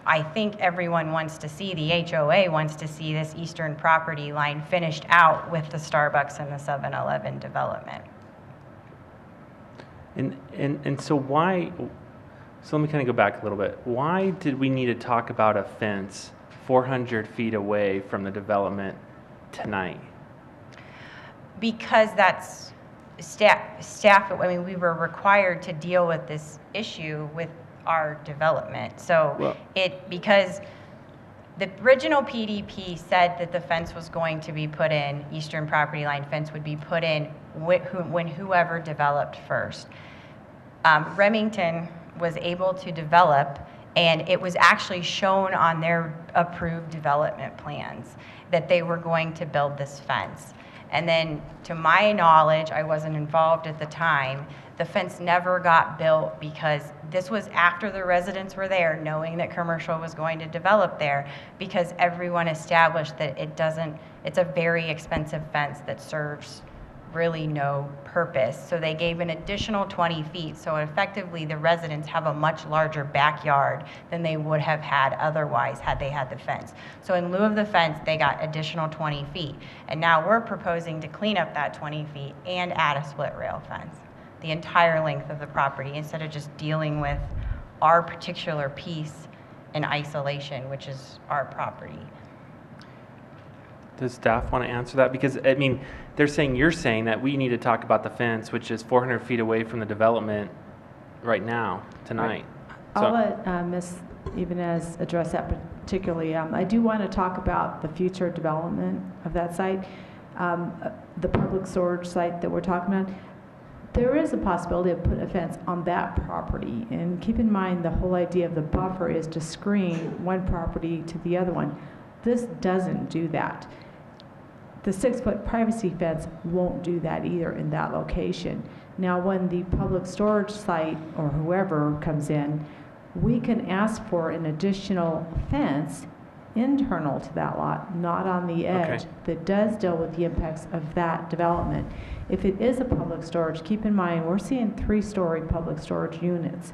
I think everyone wants to see, the HOA wants to see this eastern property line finished out with the Starbucks and the 7-Eleven development. And so why So let me kind of go back a little bit. Why did we need to talk about a fence 400 feet away from the development tonight? Because that's staff, I mean, we were required to deal with this issue with our development. So because the original PDP said that the fence was going to be put in, eastern property line fence would be put in when whoever developed first. Remington was able to develop, and it was actually shown on their approved development plans that they were going to build this fence. And then, to my knowledge, I wasn't involved at the time, the fence never got built because this was after the residents were there, knowing that commercial was going to develop there, because everyone established that it's a very expensive fence that serves really no purpose. So they gave an additional 20 feet. So effectively, the residents have a much larger backyard than they would have had otherwise had they had the fence. So in lieu of the fence, they got additional 20 feet. And now we're proposing to clean up that 20 feet and add a split rail fence, the entire length of the property, instead of just dealing with our particular piece in isolation, which is our property. Does staff want to answer that? Because, I mean, you're saying that we need to talk about the fence, which is 400 feet away from the development right now, tonight. I'll let Ms. Ibanez address that particularly. I do want to talk about the future development of that site. The public storage site that we're talking about, there is a possibility of putting a fence on that property. And keep in mind, the whole idea of the buffer is to screen one property to the other one. This doesn't do that. The 6-foot privacy fence won't do that either in that location. Now, when the public storage site or whoever comes in, we can ask for an additional fence internal to that lot, not on the edge, that does deal with the impacts of that development. If it is a public storage, keep in mind, we're seeing 3-story public storage units.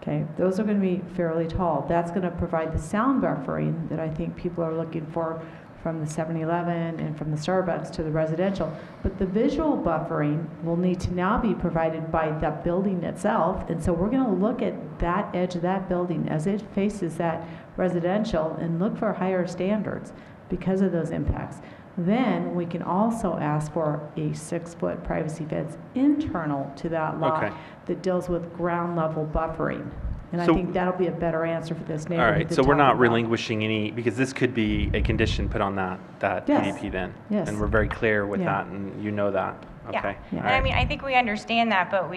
Okay, those are going to be fairly tall. That's going to provide the sound buffering that I think people are looking for from the 7-Eleven and from the Starbucks to the residential. But the visual buffering will need to now be provided by the building itself. And so we're going to look at that edge of that building as it faces that residential and look for higher standards because of those impacts. Then we can also ask for a 6-foot privacy fence internal to that lot that deals with ground level buffering. And So- I think that'll be a better answer for this neighborhood. All right, to so we're talk not about. relinquishing any, because this could be a condition put on that Yes. PDP then. Yes. And we're very clear with Yeah. that, and you know that. Yeah. Okay. And All I right. mean, I think we understand that, but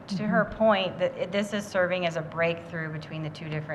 to her point, that this is serving as a breakthrough between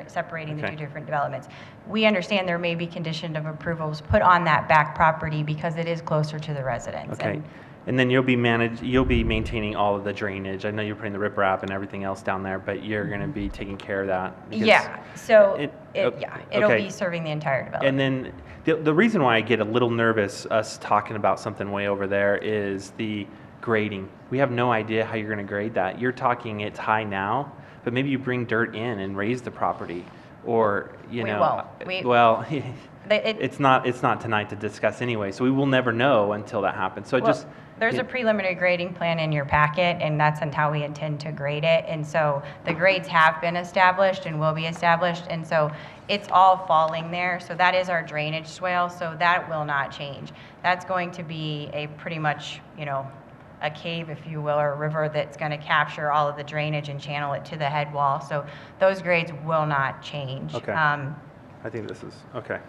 separating the Okay. two different developments. We understand there may be condition of approvals put on that back property because it is closer to the residents. Okay. And then you'll be maintaining all of the drainage. I know you're putting the riprap and everything else down there, but you're going to be taking care of that. because Yeah, so it'll it'll be serving the entire development. And then the reason why I get a little nervous us talking about something way over there is the grading. We have no idea how you're going to grade that. You're talking it's high now, but maybe you bring dirt in and raise the property, or We won't. well, It- it's not tonight to discuss anyway. So we will never know until that happens. So Well, there's a preliminary grading plan in your packet, and that's how we intend to grade it. And so the grades have been established and will be established, and so it's all falling there. So that is our drainage swale, so that will not change. That's going to be a pretty much, a cave, if you will, or a river that's going to capture all of the drainage and channel it to the head wall. So those grades will not change. Okay. I think this is okay.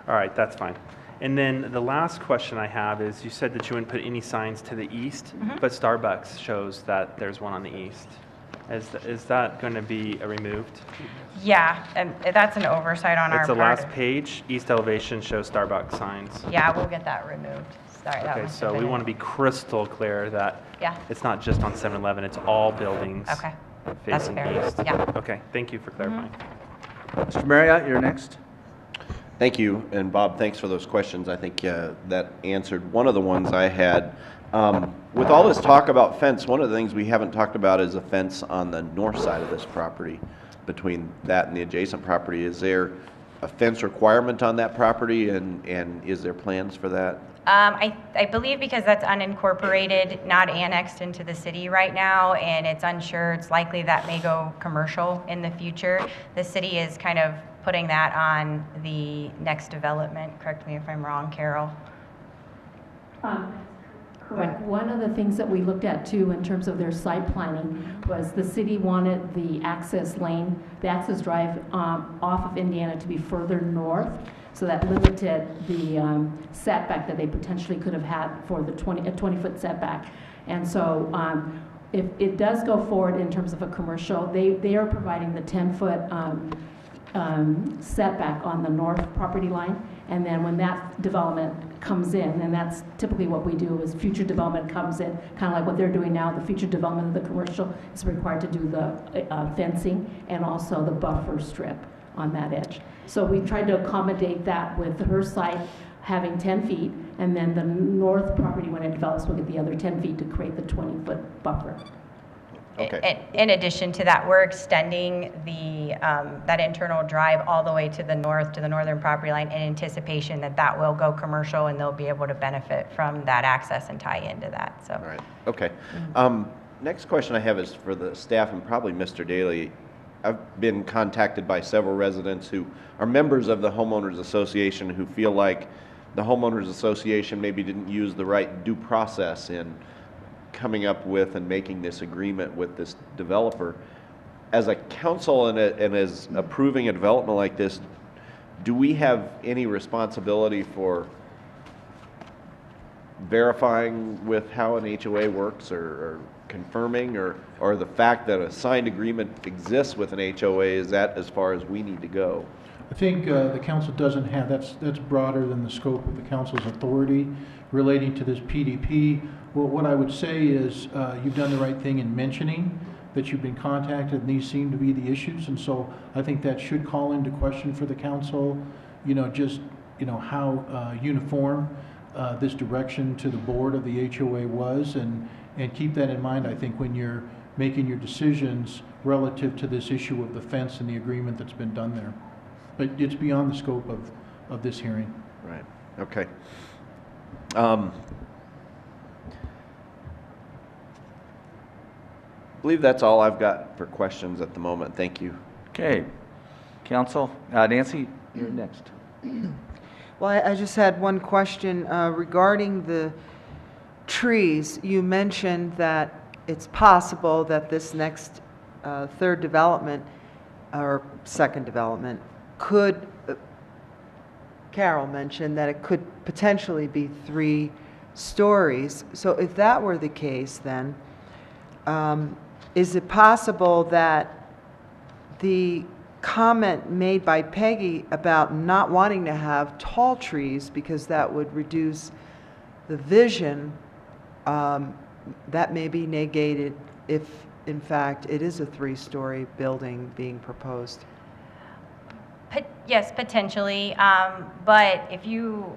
All right, that's fine. And then the last question I have is, you said that you wouldn't put any signs to the east, but Starbucks shows that there's one on the east. Is that going to be removed? Yeah, and that's an oversight on our It's the part. last page. East elevation shows Starbucks signs. Yeah, we'll get that removed. Sorry, that Okay, must so have we been want to be crystal clear that Yeah. it's not just on 7-Eleven, it's all buildings Okay, that's facing fair. east. Yeah. Okay, thank you for clarifying. Mr. Marriott, you're next. Thank you, and Bob, thanks for those questions. I think that answered one of the ones I had. With all this talk about fence, one of the things we haven't talked about is a fence on the north side of this property, between that and the adjacent property. Is there a fence requirement on that property, and is there plans for that? I believe because that's unincorporated, not annexed into the city right now, and it's unsure, it's likely that may go commercial in the future. The city is kind of putting that on the next development. Correct me if I'm wrong, Carol. Correct. One of the things that we looked at too in terms of their site planning was the city wanted the access lane, the access drive off of Indiana to be further north. So that limited the setback that they potentially could have had for the 20-foot setback. And so if it does go forward in terms of a commercial, they are providing the 10-foot setback on the north property line. And then when that development comes in, and that's typically what we do, is future development comes in, kind of like what they're doing now, the future development of the commercial is required to do the fencing and also the buffer strip on that edge. So we tried to accommodate that with her site having 10 feet, and then the north property, when it develops, will get the other 10 feet to create the 20-foot buffer. Okay. In addition to that, we're extending the that internal drive all the way to the north, to the northern property line, in anticipation that that will go commercial and they'll be able to benefit from that access and tie into that. So. All right. Okay. Next question I have is for the staff and probably Mr. Daly. I've been contacted by several residents who are members of the homeowners association who feel like the homeowners association maybe didn't use the right due process in coming up with and making this agreement with this developer. As a council and as approving a development like this, do we have any responsibility for verifying with how an HOA works, or confirming, or the fact that a signed agreement exists with an HOA, is that as far as we need to go? I think the council doesn't have, that's broader than the scope of the council's authority relating to this PDP. Well, what I would say is you've done the right thing in mentioning that you've been contacted and these seem to be the issues, and so I think that should call into question for the council, just, how uniform this direction to the board of the HOA was, and keep that in mind, I think, when you're making your decisions relative to this issue of the fence and the agreement that's been done there. But it's beyond the scope of this hearing. Right. Okay. I believe that's all I've got for questions at the moment. Thank you. Okay. Council, Nancy, you're next. Well, I just had one question regarding the trees. You mentioned that it's possible that this next third development or second development could, Carol mentioned that it could potentially be 3 stories. So if that were the case, then is it possible that the comment made by Peggy about not wanting to have tall trees because that would reduce the vision, that may be negated if, in fact, it is a 3-story building being proposed? Yes, potentially. But if you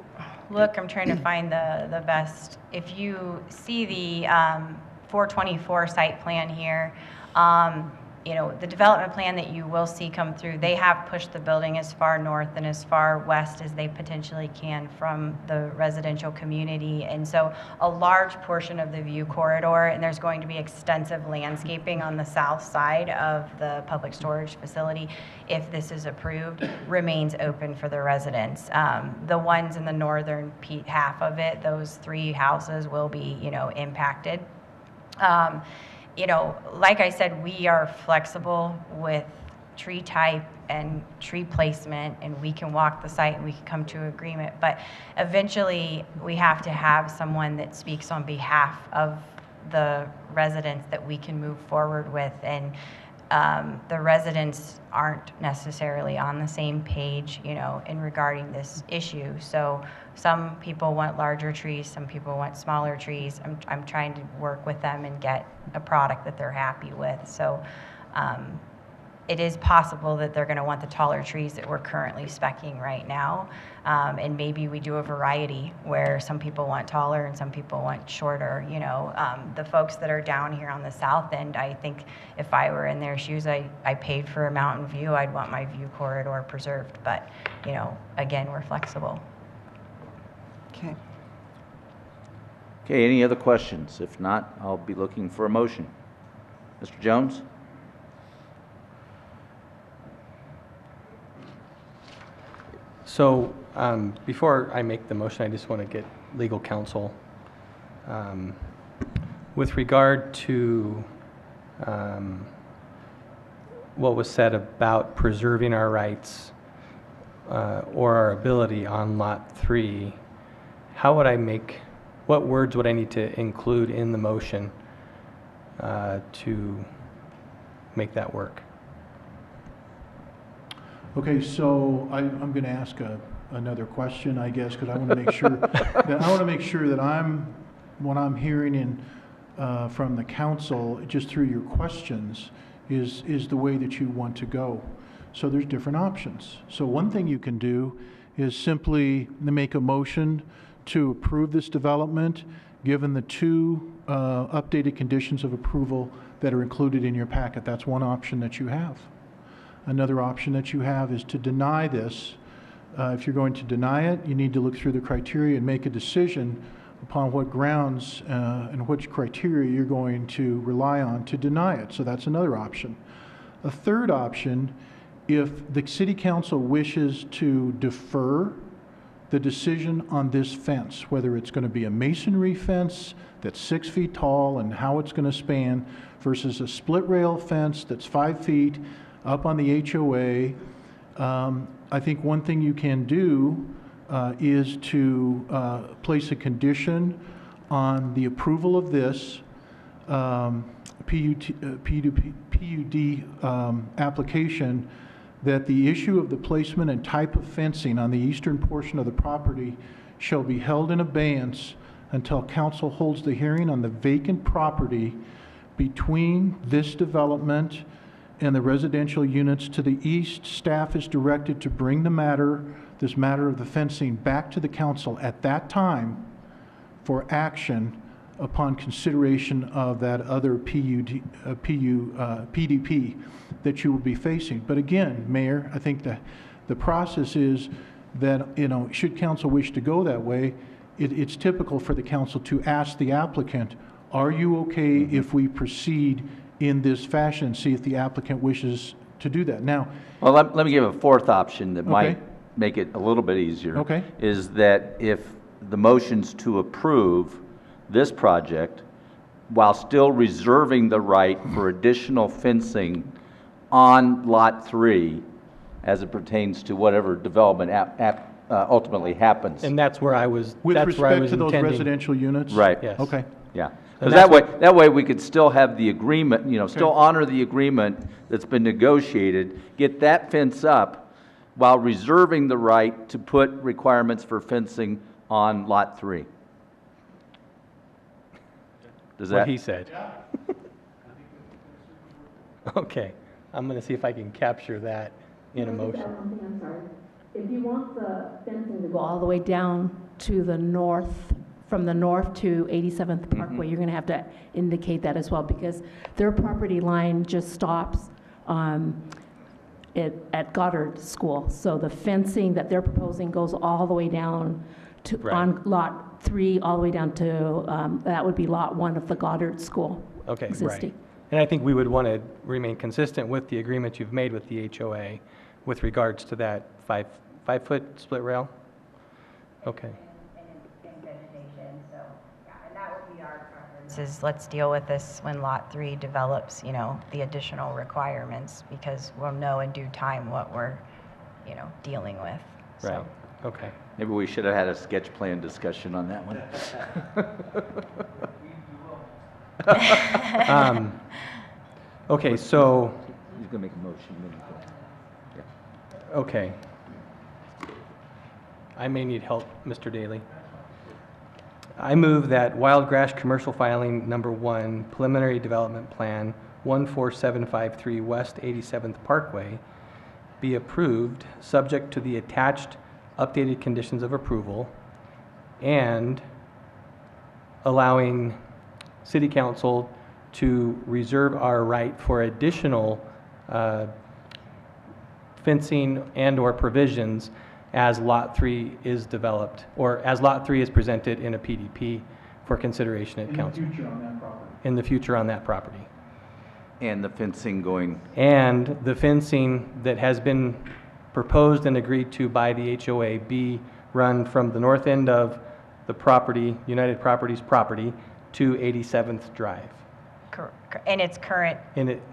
look, I'm trying to find the best. If you see the 424 site plan here, the development plan that you will see come through, they have pushed the building as far north and as far west as they potentially can from the residential community. And so a large portion of the view corridor, and there's going to be extensive landscaping on the south side of the public storage facility, if this is approved, remains open for the residents. The ones in the northern half of it, those 3 houses will be, impacted. Like I said, we are flexible with tree type and tree placement, and we can walk the site and we can come to an agreement. But eventually, we have to have someone that speaks on behalf of the residents that we can move forward with. And the residents aren't necessarily on the same page, in regarding this issue. So some people want larger trees, some people want smaller trees. I'm trying to work with them and get a product that they're happy with. So it is possible that they're going to want the taller trees that we're currently speccing right now. And maybe we do a variety where some people want taller and some people want shorter. The folks that are down here on the south end, I think if I were in their shoes, I paid for a mountain view, I'd want my view corridor preserved. But, again, we're flexible. Okay. Okay, any other questions? If not, I'll be looking for a motion. Mr. Jones? So before I make the motion, I just want to get legal counsel. With regard to what was said about preserving our rights or our ability on Lot 3, how would I make, what words would I need to include in the motion to make that work? Okay, so I'm going to ask another question, I guess, because I want to make sure that what I'm hearing from the council, just through your questions, is the way that you want to go. So there's different options. So one thing you can do is simply make a motion to approve this development, given the two updated conditions of approval that are included in your packet. That's one option that you have. Another option that you have is to deny this. If you're going to deny it, you need to look through the criteria and make a decision upon what grounds and which criteria you're going to rely on to deny it. So that's another option. A third option, if the city council wishes to defer the decision on this fence, whether it's going to be a masonry fence that's 6 feet tall and how it's going to span versus a split rail fence that's 5 feet up on the HOA, I think one thing you can do is to place a condition on the approval of this PUD application, that the issue of the placement and type of fencing on the eastern portion of the property shall be held in abeyance until council holds the hearing on the vacant property between this development and the residential units to the east. Staff is directed to bring this matter of the fencing back to the council at that time for action upon consideration of that other PDP that you will be facing. But again, Mayor, I think the process is that, should council wish to go that way, it's typical for the council to ask the applicant, are you okay if we proceed in this fashion, see if the applicant wishes to do that. Now, well, let me give a fourth option that might make it a little bit easier. Okay. Is that if the motion's to approve this project while still reserving the right for additional fencing on Lot 3 as it pertains to whatever development ultimately happens. And that's where I was. With that's where I respect was to those intending. residential units? Right. Yes. Okay. Yeah. Because that way we could still have the agreement, still honor the agreement that's been negotiated, get that fence up while reserving the right to put requirements for fencing on Lot 3. Does that? What he said. Okay. I'm going to see if I can capture that in a motion. I'm sorry. If you want the fencing to go all the way down to the north, from the north to 87th Parkway, you're going to have to indicate that as well, because their property line just stops at Goddard School. So the fencing that they're proposing goes all the way down to on Lot 3, all the way down to that would be Lot 1 of the Goddard School. Okay, existing. right. And I think we would want to remain consistent with the agreement you've made with the HOA with regards to that 5-foot split rail. Okay. Is let's deal with this when Lot 3 develops, the additional requirements, because we'll know in due time what we're, dealing with. So. Right. Okay. Maybe we should have had a sketch plan discussion on that one. Okay, so. He's going to make a motion. Okay. I may need help, Mr. Daly. I move that Wild Grass Commercial Filing Number 1, Preliminary Development Plan 14753 West 87th Parkway be approved, subject to the attached updated conditions of approval, and allowing City Council to reserve our right for additional fencing and/or provisions as Lot 3 is developed, or as Lot 3 is presented in a PDP for consideration at In the council. future on that property. In the future on that property. And the fencing going, And the fencing that has been proposed and agreed to by the HOA be run from the north end of the property, United Properties property, to 87th Drive. In its current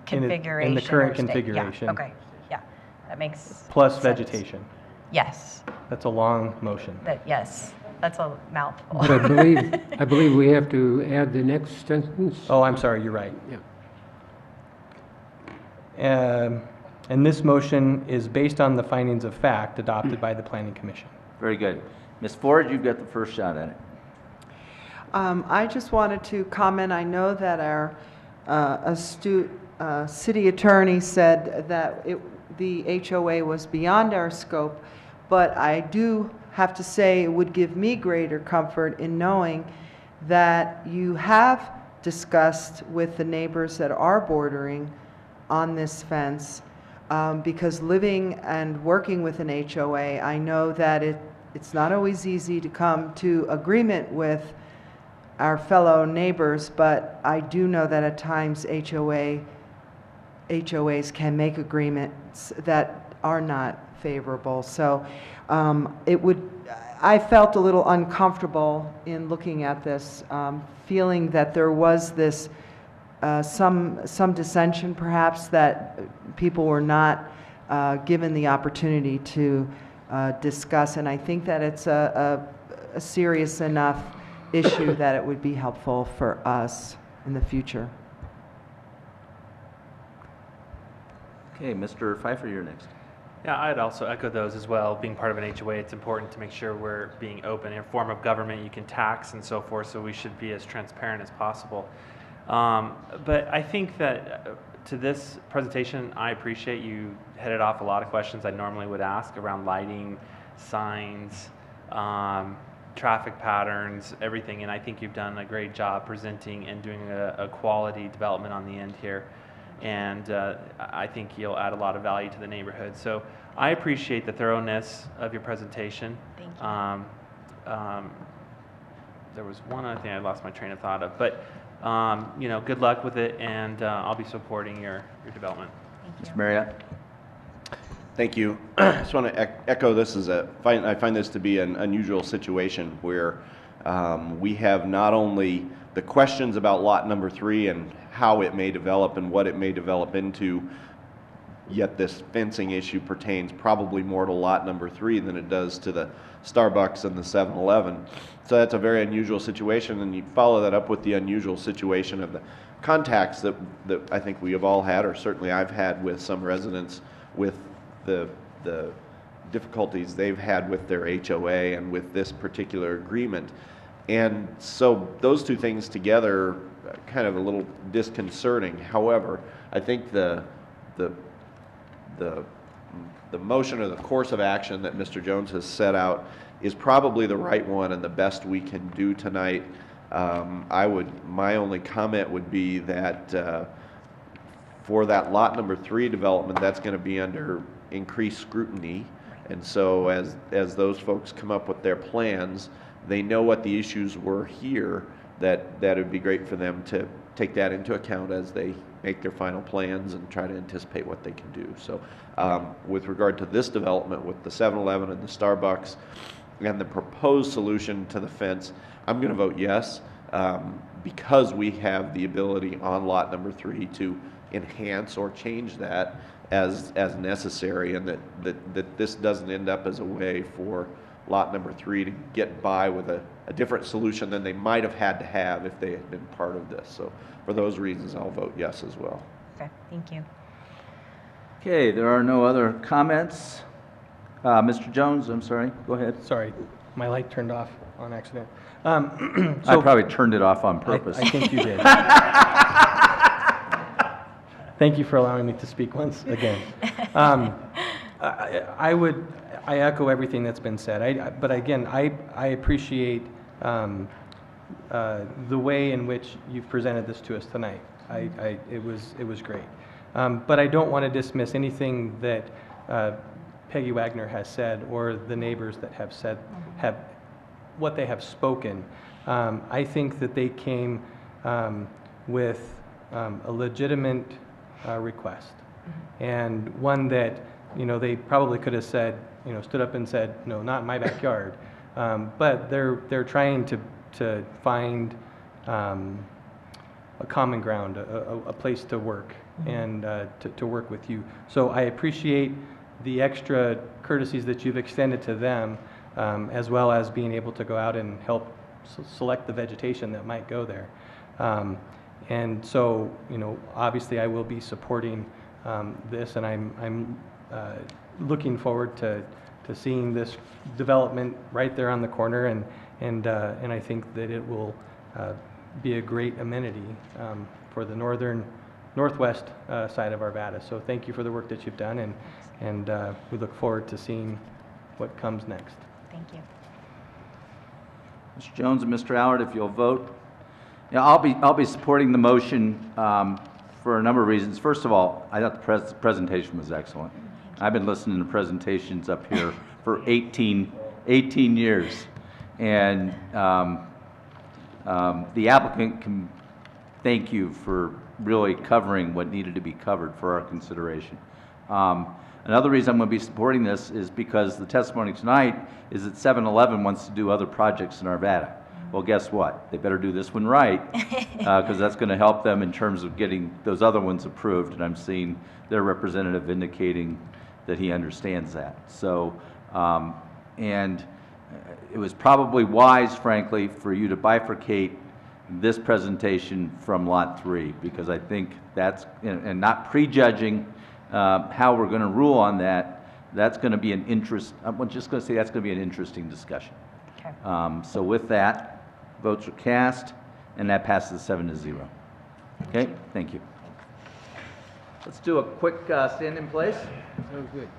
configuration? In the current or state? configuration. Yeah, okay, yeah, that makes Plus sense. vegetation. Yes, That's a long motion. yes, that's a mouthful. But I believe we have to add the next sentence. Oh, I'm sorry, you're right. Yeah. And this motion is based on the findings of fact adopted by the Planning Commission. very good. Ms. Ford, you've got the first shot at it. I just wanted to comment, I know that our astute city attorney said that the HOA was beyond our scope, but I do have to say it would give me greater comfort in knowing that you have discussed with the neighbors that are bordering on this fence, because living and working with an HOA, I know that it's not always easy to come to agreement with our fellow neighbors, but I do know that at times HOAs can make agreements that are not favorable. So I felt a little uncomfortable in looking at this, feeling that there was this some dissension perhaps, that people were not given the opportunity to discuss, and I think that it's a serious enough issue that it would be helpful for us in the future. Okay, Mr. Pfeiffer, you're next. Yeah, I'd also echo those as well. Being part of an HOA, it's important to make sure we're being open. In a form of government, you can tax and so forth, so we should be as transparent as possible. But I think that to this presentation, I appreciate you headed off a lot of questions I normally would ask around lighting, signs, traffic patterns, everything, and I think you've done a great job presenting and doing a quality development on the end here. And I think you'll add a lot of value to the neighborhood. So I appreciate the thoroughness of your presentation. Thank you. There was one other thing I lost my train of thought of, but you know, good luck with it, and I'll be supporting your development. Ms. Marriott? Thank you. I just want to echo this as I find this to be an unusual situation where we have not only the questions about lot number 3 and how it may develop and what it may develop into, yet this fencing issue pertains probably more to lot number 3 than it does to the Starbucks and the 7-Eleven. So that's a very unusual situation, and you follow that up with the unusual situation of the contacts that I think we have all had, or certainly I've had with some residents, with the difficulties they've had with their HOA and with this particular agreement. And so those two things together are kind of a little disconcerting. However, I think the motion or the course of action that Mr. Jones has set out is probably the right one and the best we can do tonight. My only comment would be that for that lot number 3 development, that's going to be under increased scrutiny. And so as those folks come up with their plans, they know what the issues were here, that it would be great for them to take that into account as they make their final plans and try to anticipate what they can do. So with regard to this development with the 7-Eleven and the Starbucks and the proposed solution to the fence, I'm going to vote yes, because we have the ability on lot number 3 to enhance or change that as necessary, and that this doesn't end up as a way for lot number 3 to get by with a different solution than they might have had to have if they had been part of this. So for those reasons, I'll vote yes as well. Okay, thank you. Okay, there are no other comments. Mr. Jones, I'm sorry, go ahead. Sorry, my light turned off on accident. I probably turned it off on purpose. I think you did. Thank you for allowing me to speak once again. I echo everything that's been said. But again, I appreciate the way in which you've presented this to us tonight. It was great. But I don't want to dismiss anything that Peggy Wagner has said or the neighbors that have said what they have spoken. I think that they came with a legitimate request, and one that, they probably could have said, stood up and said, no, not in my backyard. But they're trying to find a common ground, a place to work, and to work with you. So I appreciate the extra courtesies that you've extended to them, as well as being able to go out and help select the vegetation that might go there. And so, obviously I will be supporting this, and I'm looking forward to seeing this development right there on the corner, and I think that it will be a great amenity for the northwest side of Arvada. So thank you for the work that you've done, and we look forward to seeing what comes next. Thank you. Mr. Jones and Mr. Allard, if you'll vote. Yeah, I'll be supporting the motion for a number of reasons. First of all, I thought the presentation was excellent. I've been listening to presentations up here for 18 years, and the applicant can thank you for really covering what needed to be covered for our consideration. Another reason I'm going to be supporting this is because the testimony tonight is that 7-Eleven wants to do other projects in Arvada. Well, guess what? They better do this one right, because that's going to help them in terms of getting those other ones approved, and I'm seeing their representative indicating that he understands that. So, and it was probably wise, frankly, for you to bifurcate this presentation from Lot 3, because I think that's, and not prejudging how we're going to rule on that, that's going to be an I'm just going to say that's going to be an interesting discussion. Okay. So with that, votes are cast, and that passes 7-0. Okay, thank you. Let's do a quick stand in place. Sounds good.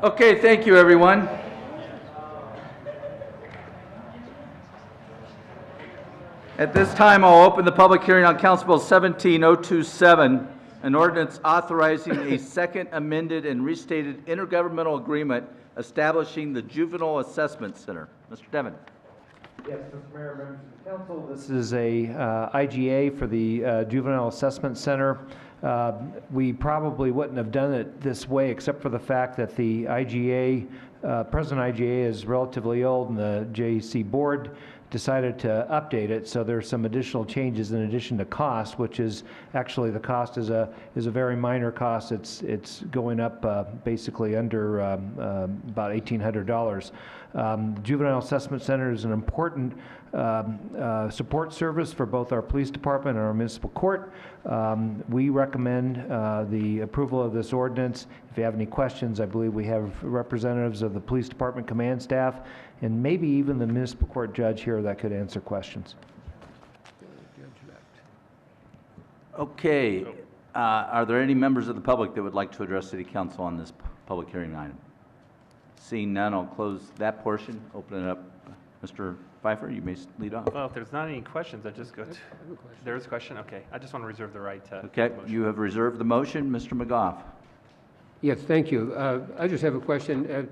Okay, thank you, everyone. At this time, I'll open the public hearing on Council Bill 17027, an ordinance authorizing a second amended and restated intergovernmental agreement establishing the Juvenile Assessment Center. Mr. Devon. Yes, Mr. Mayor, members of the council, this is a IGA for the Juvenile Assessment Center. We probably wouldn't have done it this way except for the fact that the IGA, present IGA is relatively old, and the JEC board decided to update it, so there's some additional changes in addition to cost, which is actually the cost is a very minor cost. It's going up basically under about $1,800. The Juvenile Assessment Center is an important support service for both our police department and our municipal court. We recommend the approval of this ordinance. If you have any questions, I believe we have representatives of the police department command staff and maybe even the municipal court judge here that could answer questions. Okay, are there any members of the public that would like to address City Council on this public hearing item? Seeing none, I'll close that portion, open it up. Mr. Pfeiffer, you may lead off. Well, if there's not any questions, I just go to, there is a question? Okay, I just want to reserve the right to. Okay, you have reserved the motion. Mr. McGough. Yes, thank you. I just have a question.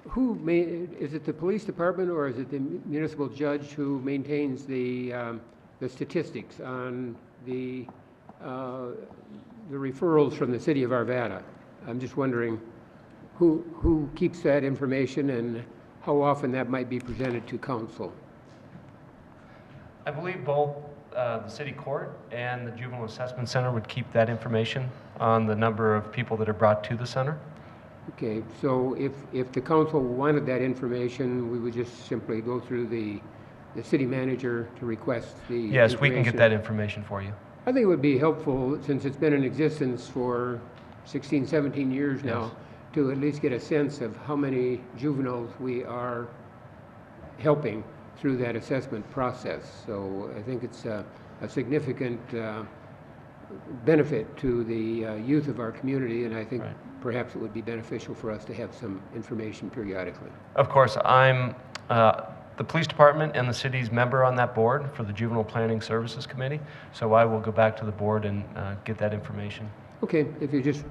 Is it the police department or is it the municipal judge who maintains the statistics on the referrals from the city of Arvada? I'm just wondering who keeps that information and how often that might be presented to council. I believe both the city court and the juvenile assessment center would keep that information on the number of people that are brought to the center. Okay, so if the council wanted that information, we would just simply go through the city manager to request the Yes, we can get that information for you. I think it would be helpful, since it's been in existence for 16, 17 years now, Yes. to at least get a sense of how many juveniles we are helping through that assessment process. So I think it's a significant benefit to the youth of our community, and I think perhaps it would be beneficial for us to have some information periodically. Of course, I'm the police department and the city's member on that board for the Juvenile Planning Services Committee, so I will go back to the board and get that information. Okay, if you just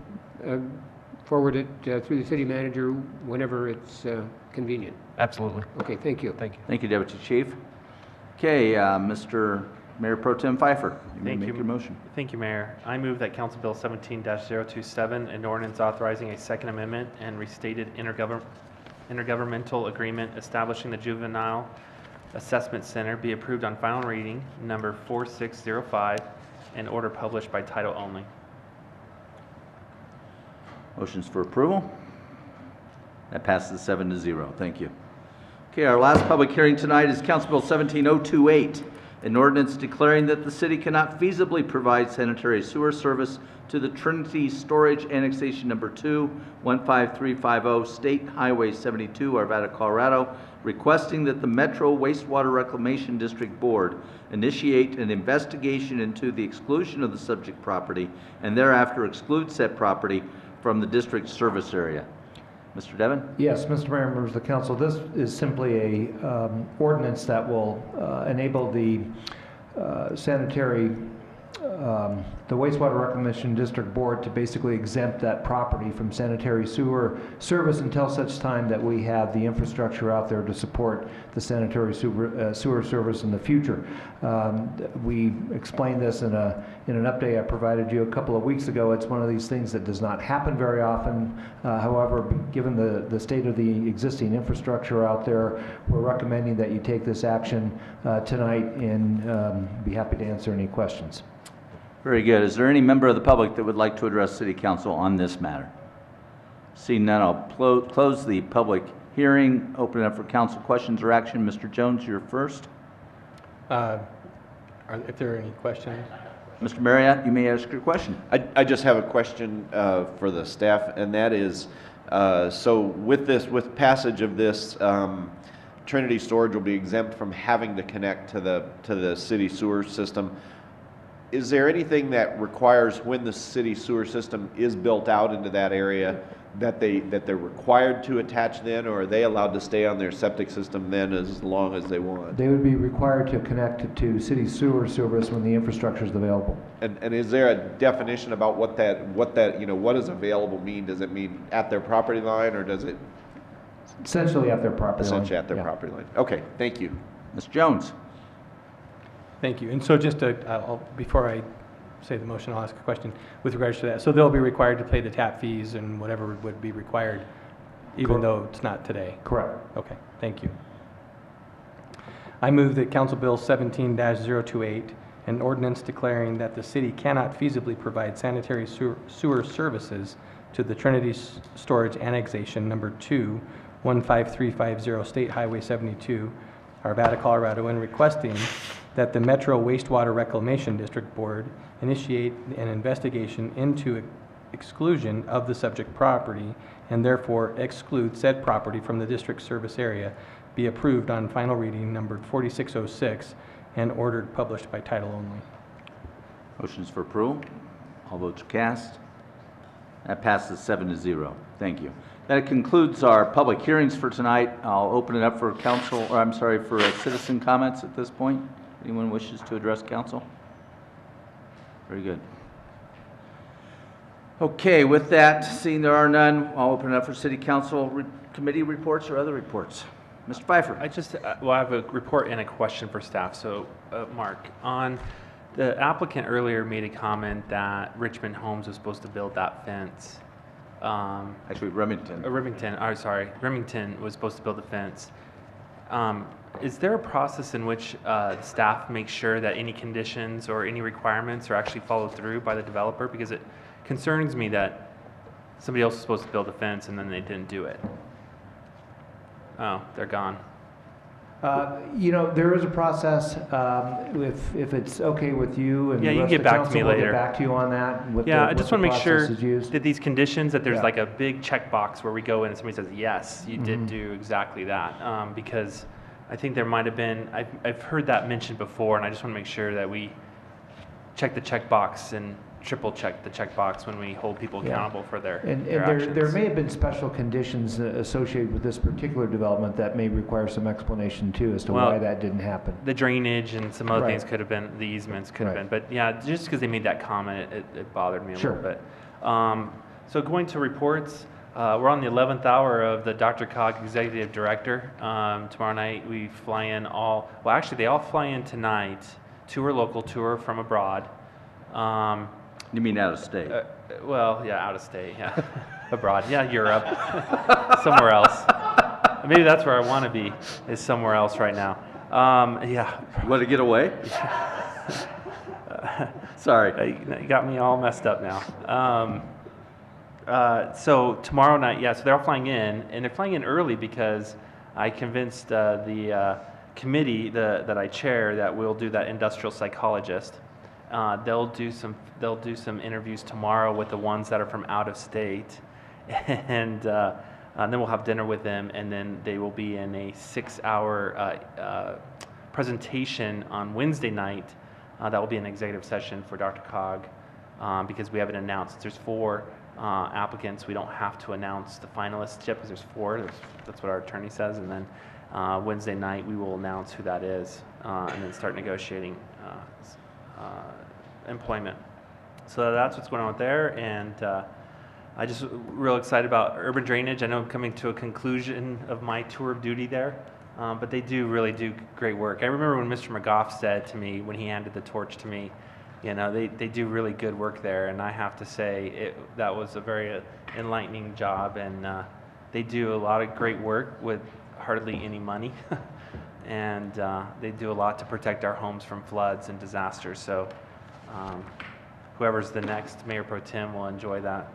forward it through the city manager whenever it's convenient. Absolutely. Okay, thank you. Thank you. Thank you, Deputy Chief. Okay, Mr. Mayor Pro Tem Pfeiffer, you may make your motion. Thank you, Mayor. I move that Council Bill 17-027, an ordinance authorizing a second amendment and restated intergovernmental agreement establishing the Juvenile Assessment Center, be approved on final reading, number 4605, and order published by title only. Motions for approval? That passes 7-0. Thank you. Okay, our last public hearing tonight is Council Bill 17028, an ordinance declaring that the city cannot feasibly provide sanitary sewer service to the Trinity Storage Annexation Number 2, 15350 State Highway 72, Arvada, Colorado, requesting that the Metro Wastewater Reclamation District Board initiate an investigation into the exclusion of the subject property and thereafter exclude said property from the district service area. Mr. Devon? Yes, Mr. Mayor, members of the council, this is simply a ordinance that will enable the the Wastewater Reclamation District Board to basically exempt that property from sanitary sewer service until such time that we have the infrastructure out there to support the sanitary sewer service in the future. We explained this in an update I provided you a couple of weeks ago. It's one of these things that does not happen very often. However, given the state of the existing infrastructure out there, we're recommending that you take this action tonight, and be happy to answer any questions. Very good. Is there any member of the public that would like to address City Council on this matter? Seeing none, I'll close the public hearing, open it up for council questions or action. Mr. Jones, you're first. If there are any questions. Mr. Marriott, you may ask your question. I just have a question for the staff, and that is, so with passage of this, Trinity Storage will be exempt from having to connect to the city sewer system. Is there anything that requires, when the city sewer system is built out into that area, that they're required to attach then, or are they allowed to stay on their septic system then as long as they want? They would be required to connect to city sewer service when the infrastructure is available. And is there a definition about what does available mean? Does it mean at their property line, or does it? Essentially at their property line. Essentially at their property line. Okay, thank you. Ms. Jones. Thank you. And so just before I say the motion, I'll ask a question with regards to that. So they'll be required to pay the tap fees and whatever would be required, even though it's not today? Correct. Okay, thank you. I move that Council Bill 17-028, an ordinance declaring that the city cannot feasibly provide sanitary sewer services to the Trinity Storage Annexation Number 2, 15350 State Highway 72, Arvada, Colorado, and requesting that the Metro Wastewater Reclamation District Board initiate an investigation into exclusion of the subject property and therefore exclude said property from the district service area, be approved on final reading numbered 4606 and ordered published by title only. Motions for approval. All votes cast. That passes 7-0. Thank you. That concludes our public hearings for tonight. I'll open it up for for citizen comments at this point. Anyone wishes to address council? Very good. Okay, with that, seeing there are none, I'll open it up for city council committee reports or other reports. Mr. Pfeiffer. I have a report and a question for staff. So, Mark, on the applicant earlier made a comment that Richmond Homes was supposed to build that fence. Actually, Remington. Remington was supposed to build the fence. Is there a process in which staff makes sure that any conditions or any requirements are actually followed through by the developer? Because it concerns me that somebody else was supposed to build a fence and then they didn't do it. Oh, they're gone. There is a process, if it's okay with you and Yeah, the you rest can of get the back to me council, we'll later. get back to you on that. I just want to make sure that that these conditions, that there's Yeah. like a big checkbox where we go in and somebody says, yes, you did do exactly that. Because I think there might have been, I've heard that mentioned before, and I just want to make sure that we check the checkbox and triple check the checkbox when we hold people accountable for their actions. There may have been special conditions associated with this particular development that may require some explanation too as to why that didn't happen. The drainage and some other Right. things could have been, the easements could have Right. been. But yeah, just because they made that comment, it bothered me a Sure. little bit. So going to reports, we're on the 11th hour of the Dr. Cog Executive Director. Tomorrow night we fly in they all fly in tonight. 2 are local, 2 are from abroad. You mean out of state? Out of state, yeah. Abroad, yeah, Europe, somewhere else. Maybe that's where I want to be, is somewhere else right now. Yeah. You want to get away? Sorry. You got me all messed up now. So tomorrow night, so they're all flying in, and they're flying in early because I convinced the committee that I chair that we'll do that industrial psychologist. They'll do some interviews tomorrow with the ones that are from out of state, and then we'll have dinner with them, and then they will be in a 6-hour presentation on Wednesday night. That will be an executive session for Dr. Cog, because we haven't announced. There's 4 applicants. We don't have to announce the finalists yet because there's 4. That's what our attorney says, and then Wednesday night we will announce who that is, and then start negotiating employment. So that's what's going on with there, and I just real excited about urban drainage. I know I'm coming to a conclusion of my tour of duty there, but they really do great work. I remember when Mr. McGough said to me, when he handed the torch to me, they do really good work there, and I have to say that was a very enlightening job, and they do a lot of great work with hardly any money. And they do a lot to protect our homes from floods and disasters. So whoever's the next Mayor Pro Tem will enjoy that.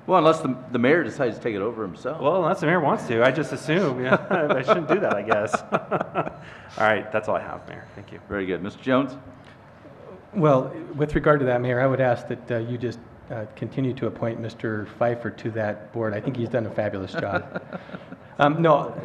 Well, unless the mayor decides to take it over himself. Well, unless the mayor wants to. I just assume. I shouldn't do that, I guess. All right, that's all I have, Mayor. Thank you. Very good. Mr. Jones? Well, with regard to that, Mayor, I would ask that you just continue to appoint Mr. Pfeiffer to that board. I think he's done a fabulous job. No.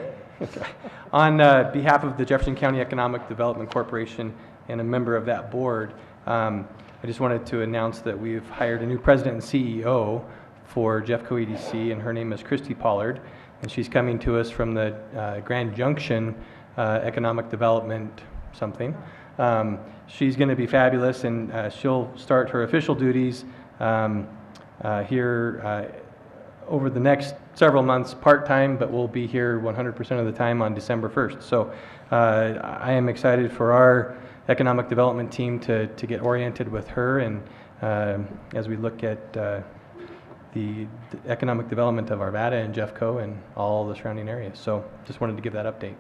On behalf of the Jefferson County Economic Development Corporation and a member of that board, I just wanted to announce that we've hired a new president and CEO for Jeffco EDC, and her name is Christy Pollard, and she's coming to us from the Grand Junction Economic Development something. She's going to be fabulous, and she'll start her official duties here over the next several months part-time, but we'll be here 100% of the time on December 1st. So I am excited for our economic development team to get oriented with her, and as we look at the economic development of Arvada and Jeffco and all the surrounding areas. So just wanted to give that update.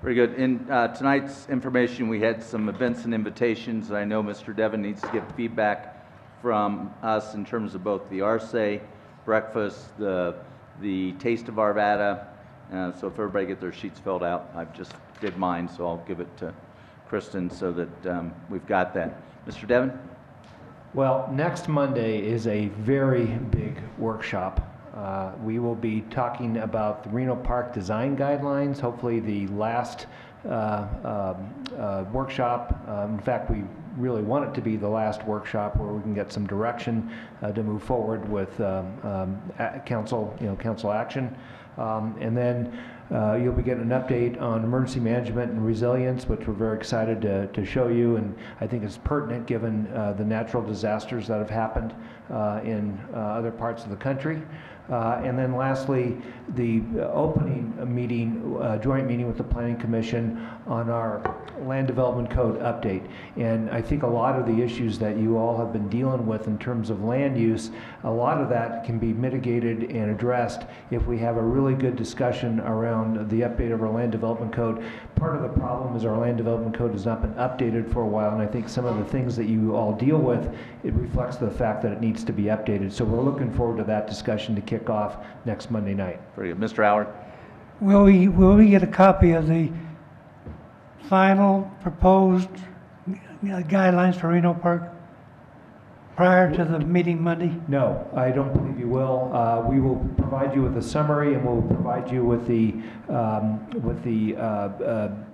Very good. In tonight's information, we had some events and invitations. I know Mr. Devon needs to get feedback from us in terms of both the Arce breakfast, the Taste of Arvada, So if everybody get their sheets filled out, I just did mine, so I'll give it to Kristen so that we've got that. Mr. Devon? Well, next Monday is a very big workshop. We will be talking about the Reno Park design guidelines, hopefully the last workshop. In fact, we really want it to be the last workshop where we can get some direction to move forward with council action. And then you'll be getting an update on emergency management and resilience, which we're very excited to show you, and I think it's pertinent given the natural disasters that have happened in other parts of the country. And then lastly, the opening meeting, joint meeting with the Planning Commission on our Land Development Code update. And I think a lot of the issues that you all have been dealing with in terms of land use, a lot of that can be mitigated and addressed if we have a really good discussion around the update of our Land Development Code. Part of the problem is our Land Development Code has not been updated for a while, and I think some of the things that you all deal with, it reflects the fact that it needs to be updated. So we're looking forward to that discussion to kick off next Monday night. Very good. Mr. Howard? Will we get a copy of the final proposed guidelines for Reno Park prior to the meeting Monday? No, I don't believe you will. We will provide you with a summary, and we'll provide you with the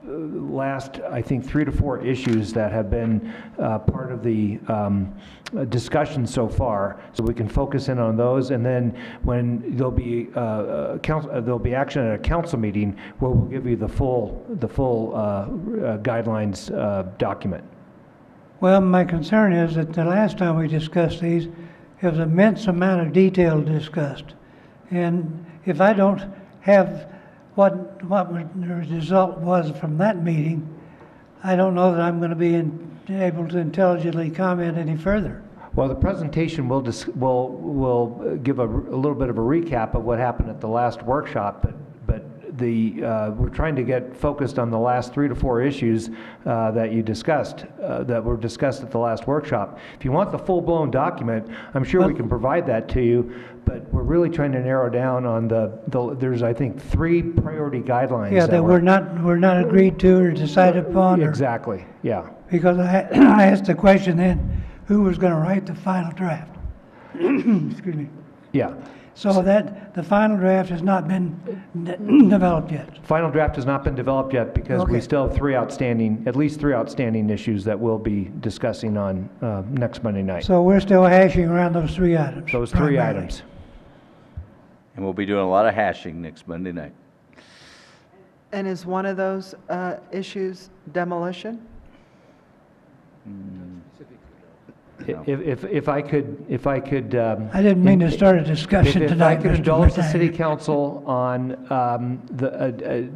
last, I think, 3 to 4 issues that have been part of the discussion so far, so we can focus in on those. And then when there'll be action at a council meeting where we'll give you the full guidelines document. Well, my concern is that the last time we discussed these, there was an immense amount of detail discussed. And if I don't have what the result was from that meeting, I don't know that I'm going to be able to intelligently comment any further. Well, the presentation will give a little bit of a recap of what happened at the last workshop, but we're trying to get focused on the last 3 to 4 issues that you discussed, that were discussed at the last workshop. If you want the full-blown document, I'm sure we can provide that to you, but we're really trying to narrow down on there's, I think, 3 priority guidelines. Yeah, that were not agreed to or decided upon. Exactly, yeah. Because I asked the question then, who was going to write the final draft? Excuse me. Yeah. So that the final draft has not been developed yet. Final draft has not been developed yet because we still have at least three outstanding issues that we'll be discussing on next Monday night. So we're still hashing around those 3 items. Those 3 items. And we'll be doing a lot of hashing next Monday night. And is one of those issues demolition? If I could. I didn't mean to start a discussion tonight. If I could indulge the city council on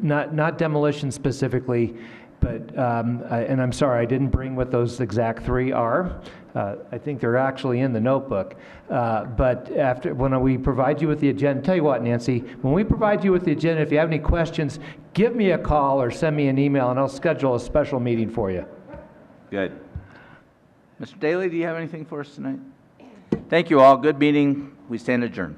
not demolition specifically, but and I'm sorry I didn't bring what those exact 3 are. I think they're actually in the notebook. But when we provide you with the agenda, tell you what, Nancy, when we provide you with the agenda, if you have any questions, give me a call or send me an email, and I'll schedule a special meeting for you. Good. Mr. Daly, do you have anything for us tonight? Thank you all. Good meeting. We stand adjourned.